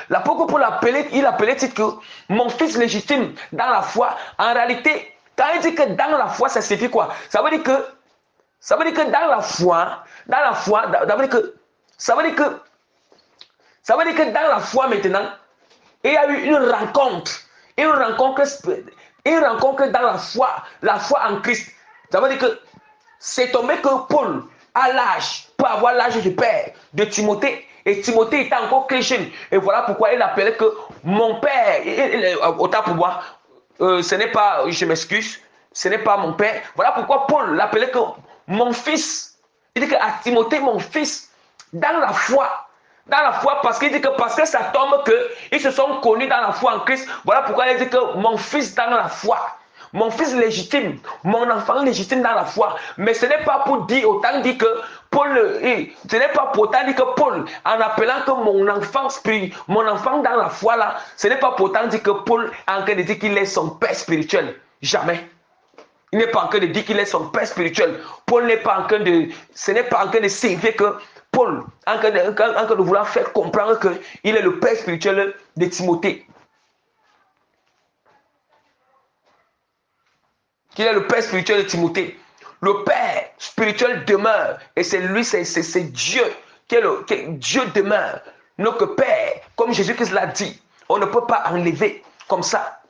L'apôtre Paul il appelait Tite que mon fils légitime dans la foi. En réalité, quand il dit que dans la foi, ça signifie quoi? Ça veut dire que dans la foi, ça veut dire que dans la foi maintenant, il y a eu une rencontre dans la foi en Christ. Ça veut dire que c'est tombé que Paul a l'âge, peut avoir l'âge du père de Timothée. Et Timothée était encore très jeune. Et voilà pourquoi il appelait que mon père, autant pour moi, ce n'est pas, je m'excuse, ce n'est pas mon père. Voilà pourquoi Paul l'appelait que mon fils. Il dit que à Timothée, mon fils, dans la foi, parce qu'il dit que parce que ça tombe qu'ils se sont connus dans la foi en Christ. Voilà pourquoi il dit que mon fils dans la foi, mon fils légitime, mon enfant légitime dans la foi. Mais ce n'est pas pour dire, autant dire que Paul, ce n'est pas pour autant dire que Paul, en appelant que mon enfant dans la foi là, ce n'est pas pour autant dire que Paul est en train de dire qu'il est son père spirituel. Jamais. Il n'est pas en train de dire qu'il est son père spirituel. Paul n'est pas en train de, ce n'est pas en train de signifier que Paul, en train de vouloir faire comprendre qu'il est le père spirituel de Timothée. Qu'il est le père spirituel de Timothée. Le père spirituel demeure. Et c'est lui, c'est Dieu. Dieu demeure. notre Père, comme Jésus-Christ l'a dit. On ne peut pas enlever comme ça.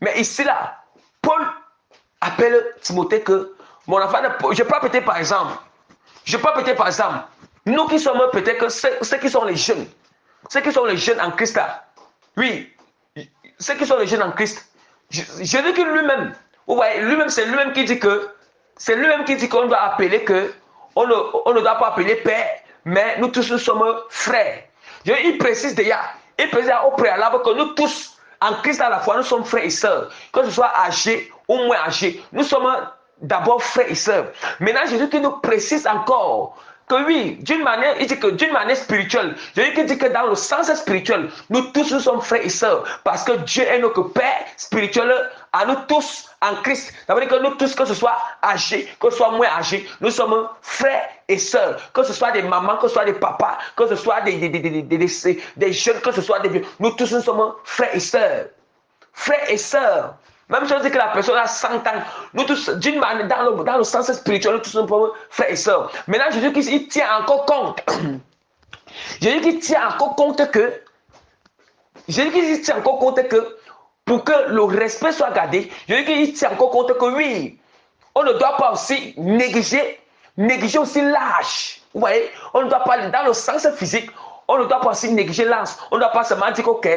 Mais ici, là, Paul appelle Timothée que mon enfant, je peux peut-être par exemple, nous qui sommes peut-être que ceux qui sont les jeunes en Christ, là, oui, ceux qui sont les jeunes en Christ, Jésus qui lui-même, vous voyez, lui-même, c'est lui-même qui dit qu'on doit appeler que, on ne doit pas appeler Père, mais nous tous nous sommes frères. Il précise déjà au préalable que nous tous, en Christ à la fois, nous sommes frères et sœurs. Que ce soit âgés ou moins âgés, nous sommes d'abord frères et sœurs. Maintenant, Jésus qui nous précise encore que oui, d'une manière, il dit que d'une manière spirituelle, Jésus qui dit que dans le sens spirituel, nous tous nous sommes frères et sœurs, parce que Dieu est notre Père spirituel à nous tous en Christ. Ça veut dire que nous tous, que ce soit âgés, que ce soit moins âgés, nous sommes frères et sœurs, que ce soit des mamans, que ce soit des papas, que ce soit des jeunes, que ce soit des vieux, nous tous nous sommes frères et sœurs. Frères et sœurs. Même chose que la personne a 100 ans. Nous tous, d'une manière, dans le sens spirituel, nous tous sommes frères et sœurs. Maintenant, Jésus qui tient encore compte. Jésus qui tient encore compte que pour que le respect soit gardé, Jésus qui tient encore compte que oui, on ne doit pas aussi négliger aussi l'âge. Vous voyez, on ne doit pas, dans le sens physique, on ne doit pas aussi négliger l'âge. On ne doit pas seulement dire ok,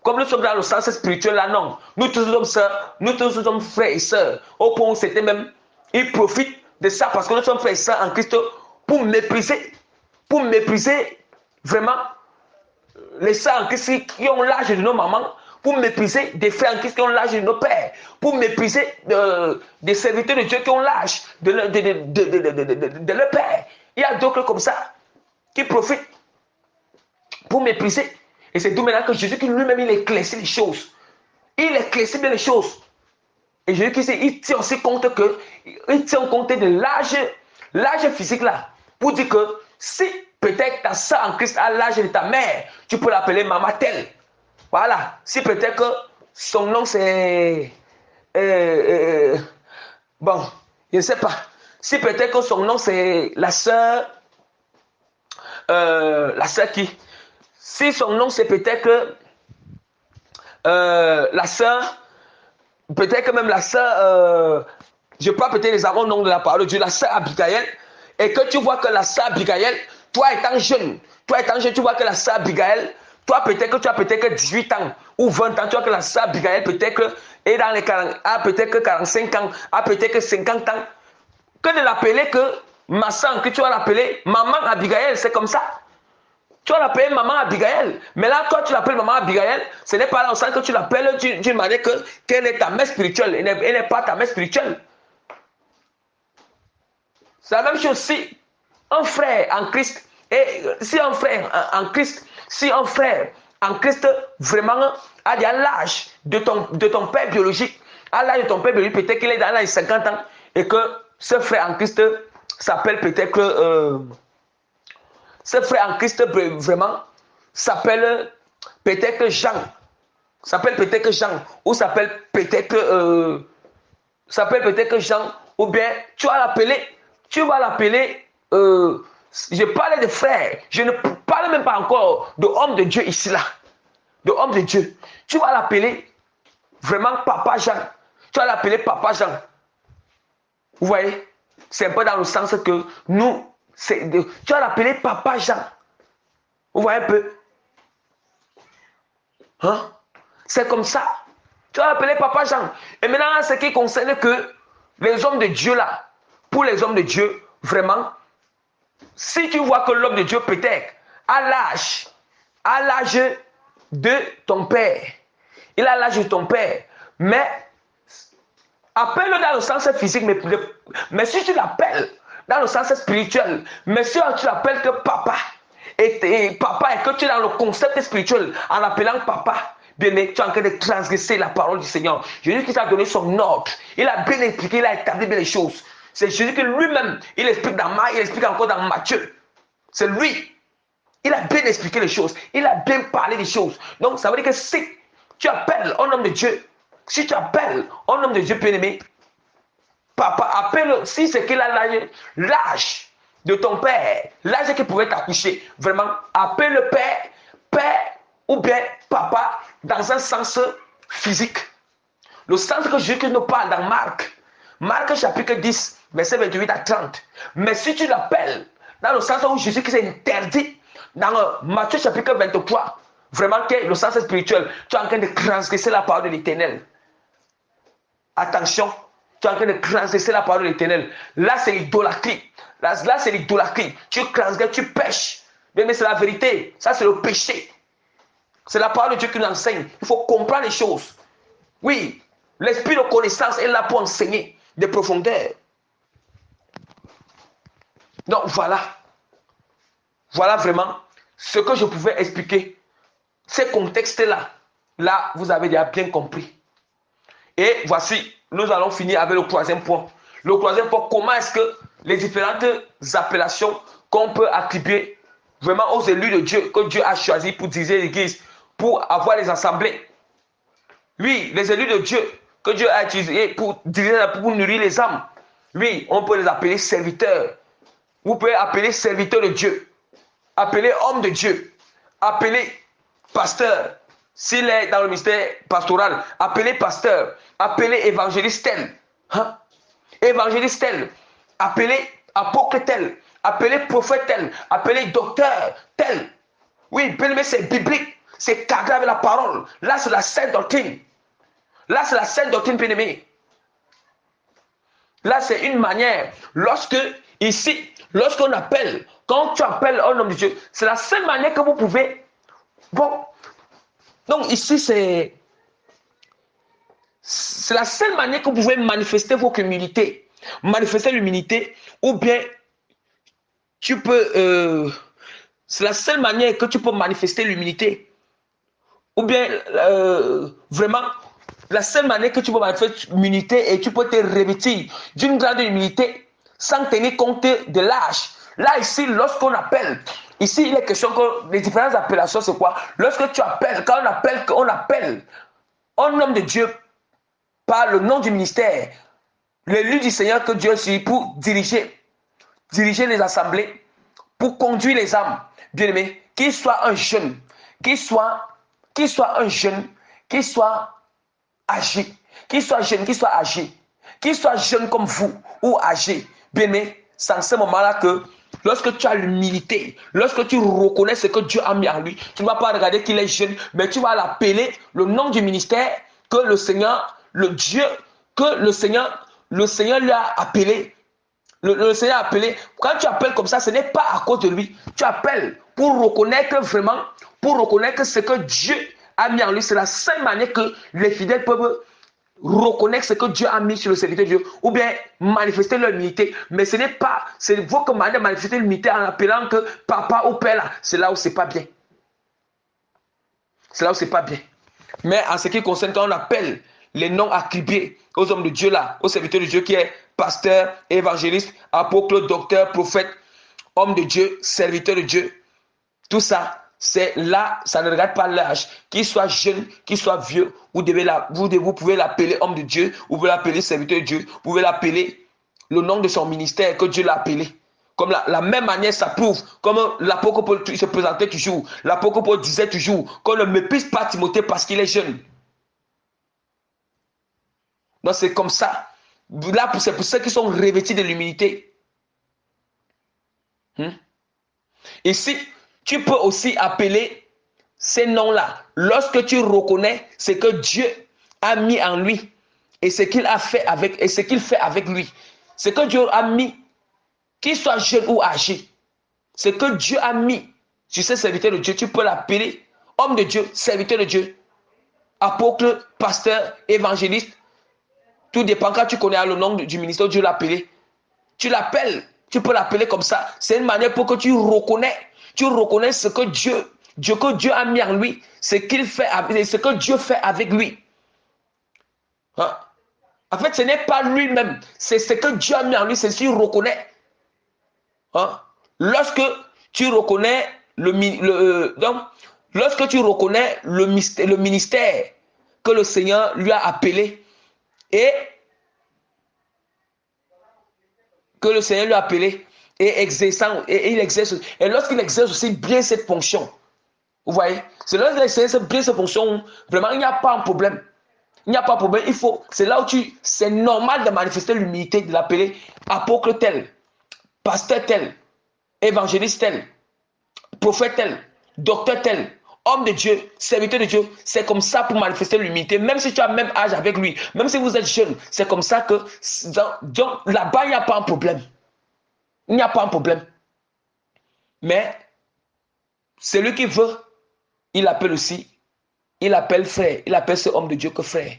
comme nous sommes dans le sens spirituel là, non. Nous tous sommes sœurs, nous tous sommes frères et sœurs. Au point où c'était même, ils profitent de ça parce que nous sommes frères et sœurs en Christ pour mépriser vraiment les sœurs en Christ qui ont l'âge de nos mamans, pour mépriser des frères en Christ qui ont l'âge de nos pères, pour mépriser des serviteurs de Dieu qui ont l'âge de leur père. Il y a d'autres comme ça qui profitent pour mépriser. Et c'est d'où maintenant que Jésus qui lui-même il éclaircit les choses. Il éclaircit bien les choses. Et Jésus qui il tient aussi compte de l'âge physique là. Pour dire que si peut-être ta soeur en Christ a l'âge de ta mère, tu peux l'appeler maman telle. Voilà. Si peut-être que son nom c'est bon, je ne sais pas. Si peut-être que son nom c'est la sœur qui. Si son nom c'est peut-être que la sœur, peut-être que même la sœur, je parle peut-être les avant nom de la parole de Dieu, la sœur Abigail, et que tu vois que la sœur Abigail, toi étant jeune, tu vois que la sœur Abigail, toi peut-être que tu as peut-être que 18 ans ou 20 ans, tu vois que la sœur Abigail peut-être que est dans les 40, a peut-être que 45 ans, a peut-être que 50 ans, que de l'appeler que ma sœur, que tu vas l'appeler maman Abigail, c'est comme ça. Tu vas l'appeler maman Abigail. Mais là, toi, tu l'appelles maman Abigail. Ce n'est pas là au sens que tu l'appelles d'une manière qu'elle est ta mère spirituelle. Elle n'est pas ta mère spirituelle. C'est la même chose si un frère en Christ, si un frère en Christ vraiment a l'âge de ton père biologique, à l'âge de ton père biologique, peut-être qu'il est dans les 50 ans, et que ce frère en Christ s'appelle peut-être ce frère en Christ vraiment s'appelle peut-être Jean. S'appelle peut-être Jean. Ou s'appelle peut-être Jean. Ou bien tu vas l'appeler. Je parlais de frère. Je ne parle même pas encore de homme de Dieu ici là. De homme de Dieu. Tu vas l'appeler vraiment Papa Jean. Tu vas l'appeler Papa Jean. Vous voyez? C'est un peu dans le sens que nous, tu vas l'appeler Papa Jean. Vous voyez un peu? Hein? C'est comme ça. Tu vas l'appeler Papa Jean. Et maintenant, ce qui concerne que les hommes de Dieu là, pour les hommes de Dieu, vraiment, si tu vois que l'homme de Dieu peut-être à l'âge de ton père, il a l'âge de ton père, mais appelle-le dans le sens physique, mais si tu l'appelles dans le sens spirituel, mais si tu l'appelles que papa, et papa, et que tu es dans le concept spirituel, en l'appelant papa, bien, tu es en train de transgresser la parole du Seigneur. Jésus qui t'a donné son ordre, il a bien expliqué, il a établi bien les choses. C'est Jésus qui lui-même, il explique il explique encore dans Matthieu. C'est lui. Il a bien expliqué les choses, il a bien parlé des choses. Donc, ça veut dire que si tu appelles un homme de Dieu, si tu appelles un homme de Dieu bien-aimé, papa, appelle, si c'est qu'il a l'âge de ton père, l'âge qui pouvait t'accoucher, vraiment, appelle le père, père ou bien papa dans un sens physique. Le sens que Jésus nous parle dans Marc chapitre 10, verset 28 à 30. Mais si tu l'appelles dans le sens où Jésus s'est interdit dans Matthieu chapitre 23, vraiment que le sens spirituel, tu es en train de transgresser la parole de l'Éternel. Attention, tu es en train de transgresser la parole de l'Éternel. Là, c'est l'idolâtrie. Là, c'est l'idolâtrie. Tu transgresses, tu pêches. Mais c'est la vérité. Ça, c'est le péché. C'est la parole de Dieu qui nous enseigne. Il faut comprendre les choses. Oui, l'esprit de connaissance est là pour enseigner des profondeurs. Donc, voilà. Voilà vraiment ce que je pouvais expliquer. Ces contextes-là, là, vous avez déjà bien compris. Et voici, nous allons finir avec le troisième point. Le troisième point, comment est-ce que les différentes appellations qu'on peut attribuer vraiment aux élus de Dieu, que Dieu a choisi pour diriger l'Église, pour avoir les assemblées. Oui, les élus de Dieu, que Dieu a utilisés pour diriger, pour nourrir les âmes. Oui, on peut les appeler serviteurs. Vous pouvez appeler serviteurs de Dieu, appeler homme de Dieu, appeler pasteur. S'il est dans le ministère pastoral, appelez pasteur, appelez évangéliste tel, hein? Évangéliste tel, appelez apôtre tel, appelez prophète tel, appelez docteur tel. Oui, bien aimé, c'est biblique, c'est cadré avec la parole. Là, c'est la sainte doctrine. Là, c'est la sainte doctrine, bien aimé. Là, c'est une manière. Lorsqu'on appelle, quand tu appelles un homme de Dieu, c'est la seule manière que vous pouvez. Bon. Donc ici, c'est la seule manière que vous pouvez manifester votre humilité. Manifester l'humilité, ou bien tu peux... c'est la seule manière que tu peux manifester l'humilité. Ou bien, vraiment, la seule manière que tu peux manifester l'humilité et tu peux te revêtir d'une grande humilité sans tenir compte de l'âge. Là, ici, lorsqu'on appelle, ici, il est question que les différentes appellations, c'est quoi? Lorsque tu appelles, quand on appelle un homme de Dieu par le nom du ministère, l'élu du Seigneur que Dieu a suivi pour diriger les assemblées, pour conduire les âmes, bien aimés, qu'il soit un jeune, qu'il soit un jeune, qu'il soit âgé, qu'il soit jeune, qu'il soit âgé, qu'il soit jeune comme vous ou âgé, bien aimé, c'est en ce moment-là que lorsque tu as l'humilité, lorsque tu reconnais ce que Dieu a mis en lui, tu ne vas pas regarder qu'il est jeune, mais tu vas l'appeler le nom du ministère que le Seigneur, le Dieu, que le Seigneur lui a appelé. Le Seigneur a appelé. Quand tu appelles comme ça, ce n'est pas à cause de lui. Tu appelles pour reconnaître vraiment, pour reconnaître ce que Dieu a mis en lui. C'est la seule manière que les fidèles peuvent reconnaître ce que Dieu a mis sur le serviteur de Dieu, ou bien manifester leur humilité. Mais ce n'est pas, c'est votre manière de manifester l'humilité en appelant que papa ou père là. C'est là où c'est pas bien. C'est là où c'est pas bien. Mais en ce qui concerne quand on appelle les noms attribués aux hommes de Dieu là, aux serviteurs de Dieu qui est pasteur, évangéliste, apôtre, docteur, prophète, homme de Dieu, serviteur de Dieu, tout ça, c'est là, ça ne regarde pas l'âge, qu'il soit jeune, qu'il soit vieux, vous pouvez l'appeler homme de Dieu, vous pouvez l'appeler serviteur de Dieu, vous pouvez l'appeler le nom de son ministère que Dieu l'a appelé. Comme la même manière, ça prouve, comme l'apôtre Paul se présentait toujours, l'apôtre Paul disait toujours qu'on ne méprise pas Timothée parce qu'il est jeune. Donc c'est comme ça. Là, c'est pour ceux qui sont revêtis de l'humilité. Ici, tu peux aussi appeler ces noms-là. Lorsque tu reconnais ce que Dieu a mis en lui et ce qu'il a fait avec, et ce qu'il fait avec lui. Ce que Dieu a mis, qu'il soit jeune ou âgé. Ce que Dieu a mis sur ces serviteurs de Dieu, tu peux l'appeler homme de Dieu, serviteur de Dieu, apôtre, pasteur, évangéliste. Tout dépend quand tu connais le nom du ministère, Dieu l'a appelé. Tu l'appelles, tu peux l'appeler comme ça. C'est une manière pour que tu reconnais ce que Dieu a mis en lui, ce qu'il fait, ce que Dieu fait avec lui. Hein? En fait, ce n'est pas lui-même, c'est ce que Dieu a mis en lui, c'est ce qu'il reconnaît. Hein? Lorsque tu reconnais lorsque tu reconnais le ministère que le Seigneur lui a appelé, et que le Seigneur lui a appelé et exerçant, et il exerce, et lorsqu'il exerce aussi bien cette fonction, Vous voyez? C'est là que c'est bien ces fonctions. Vraiment, il n'y a pas un problème. Il n'y a pas de problème. C'est là où c'est normal de manifester l'humilité, de l'appeler apôtre tel, pasteur tel, évangéliste tel, prophète tel, docteur tel, homme de Dieu, serviteur de Dieu. C'est comme ça pour manifester l'humilité. Même si tu as le même âge avec lui, même si vous êtes jeune, c'est comme ça que là-bas, il n'y a pas un problème. Il n'y a pas un problème. Mais celui qui veut, il appelle aussi, il appelle frère, il appelle ce homme de Dieu que frère.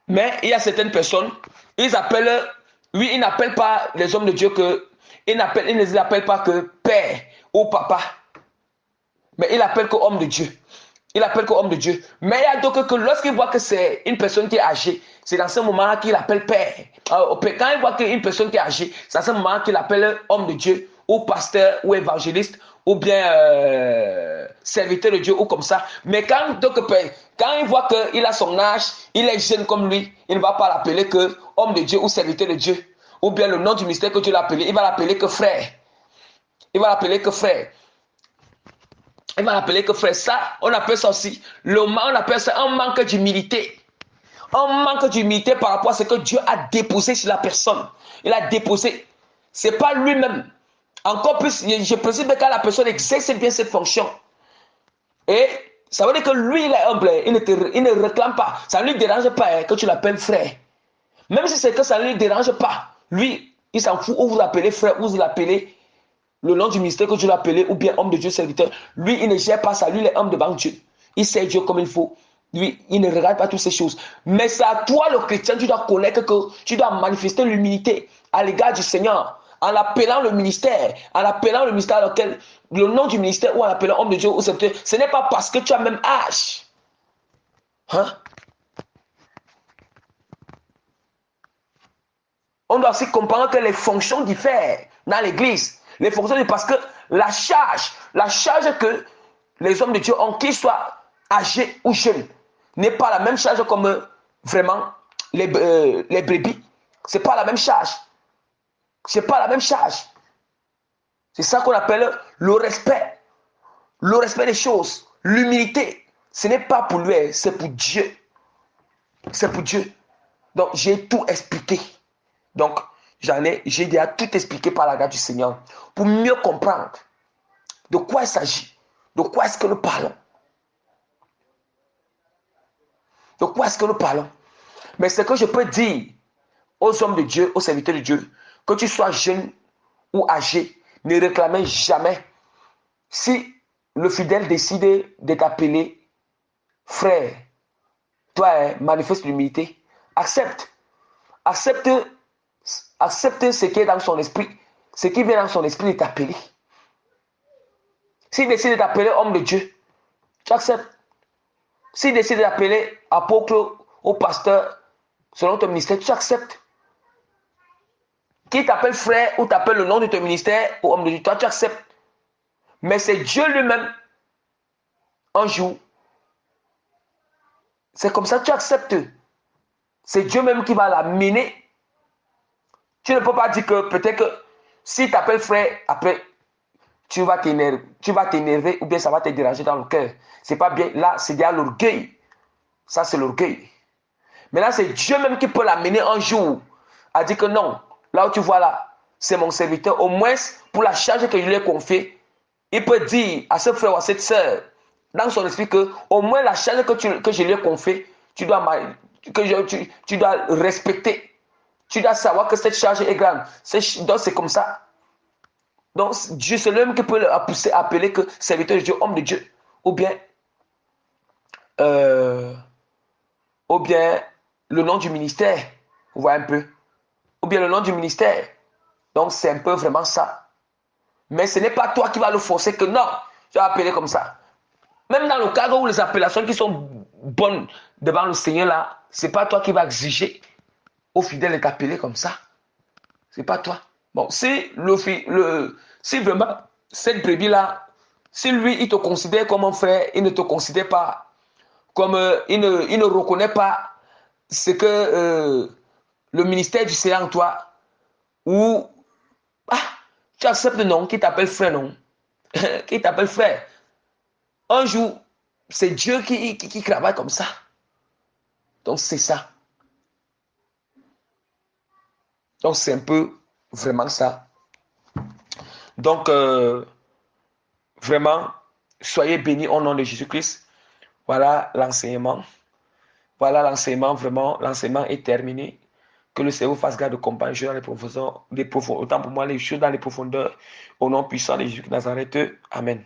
Mais il y a certaines personnes, ils appellent, oui, ils n'appellent pas les hommes de Dieu que, ils ne les appellent pas que père ou papa, mais ils appellent que homme de Dieu. Il appelle que homme de Dieu. Mais il y a d'autres que lorsqu'il voit que c'est une personne qui est âgée, c'est dans ce moment-là qu'il appelle père. Quand il voit qu'une personne qui est âgée, c'est dans ce moment qu'il appelle homme de Dieu, ou pasteur, ou évangéliste, ou bien serviteur de Dieu, ou comme ça. Mais quand il voit qu'il a son âge, il est jeune comme lui, il ne va pas l'appeler que homme de Dieu ou serviteur de Dieu, ou bien le nom du mystère que Dieu l'a appelé, il va l'appeler que frère. Il va l'appeler que frère. Il va l'appeler que frère. Ça, on appelle ça aussi, on appelle ça un manque d'humilité. Un manque d'humilité par rapport à ce que Dieu a déposé sur la personne. Il a déposé. Ce n'est pas lui-même. Encore plus, je précise que quand la personne exerce bien cette fonction. Et ça veut dire que lui, il est humble. Il ne réclame pas. Ça ne lui dérange pas que tu l'appelles frère. Même si c'est que ça ne lui dérange pas. Lui, il s'en fout ou vous l'appelez frère ou vous l'appelez le nom du ministère que Dieu l'a appelé, ou bien homme de Dieu serviteur. Lui, il ne gère pas ça. Lui, il est homme devant Dieu. Il sait Dieu comme il faut. Lui, il ne regarde pas toutes ces choses. Mais c'est à toi, le chrétien, tu dois connaître que tu dois manifester l'humilité à l'égard du Seigneur, en appelant le ministère, le nom du ministère, ou en appelant homme de Dieu ou serviteur. Ce n'est pas parce que tu as le même âge. Hein? On doit aussi comprendre que les fonctions diffèrent dans l'église. Les fonctions, parce que la charge que les hommes de Dieu ont, qu'ils soient âgés ou jeunes, n'est pas la même charge comme vraiment les brebis. Ce n'est pas la même charge. Ce n'est pas la même charge. C'est ça qu'on appelle le respect. Le respect des choses. L'humilité. Ce n'est pas pour lui, c'est pour Dieu. C'est pour Dieu. Donc, j'ai tout expliqué. Donc, j'ai déjà tout expliqué par la grâce du Seigneur pour mieux comprendre de quoi il s'agit, de quoi est-ce que nous parlons. De quoi est-ce que nous parlons? Mais ce que je peux dire aux hommes de Dieu, aux serviteurs de Dieu, que tu sois jeune ou âgé, ne réclamez jamais. Si le fidèle décide de t'appeler frère, toi, manifeste l'humilité, accepte ce qui est dans son esprit, ce qui vient dans son esprit de t'appeler. S'il décide de t'appeler homme de Dieu, tu acceptes. S'il décide d'appeler apôtre ou pasteur selon ton ministère, tu acceptes. Qui t'appelle frère ou t'appelle le nom de ton ministère ou homme de Dieu, toi tu acceptes. Mais c'est Dieu lui-même, un jour. C'est comme ça que tu acceptes. C'est Dieu même qui va l'amener. Tu ne peux pas dire que peut-être que si tu appelles frère, après, tu vas t'énerver ou bien ça va te déranger dans le cœur. C'est pas bien. Là, c'est déjà l'orgueil. Ça, c'est l'orgueil. Mais là, c'est Dieu même qui peut l'amener un jour à dire que non, là où tu vois là, c'est mon serviteur. Au moins, pour la charge que je lui ai confiée, il peut dire à ce frère ou à cette soeur, dans son esprit, que au moins la charge que je lui ai confiée, tu dois respecter. Tu dois savoir que cette charge est grande. Donc, c'est comme ça. Donc, Dieu, c'est lui-même qui peut le pousser à appeler que serviteur de Dieu, homme de Dieu. Ou bien le nom du ministère. Vous voyez un peu. Ou bien le nom du ministère. Donc, c'est un peu vraiment ça. Mais ce n'est pas toi qui vas le forcer que non, tu vas appeler comme ça. Même dans le cadre où les appellations qui sont bonnes devant le Seigneur là, ce n'est pas toi qui vas exiger au fidèle de t'appeler comme ça. Ce n'est pas toi. Bon, si vraiment cette brebis là, si lui il te considère comme un frère, il ne te considère pas comme il ne reconnaît pas ce que le ministère du Seigneur en toi, ou Tu acceptes non, qui t'appelle frère, non. Qui t'appelle frère. Un jour, c'est Dieu qui travaille comme ça. Donc, c'est ça. Donc, c'est un peu vraiment ça. Donc, vraiment, soyez bénis au nom de Jésus-Christ. Voilà l'enseignement. Voilà l'enseignement, vraiment, l'enseignement est terminé. Que le Seigneur fasse garde de compagnie dans les profondeurs, autant pour moi, les choses dans les profondeurs, au nom puissant de Jésus de Nazareth. Amen.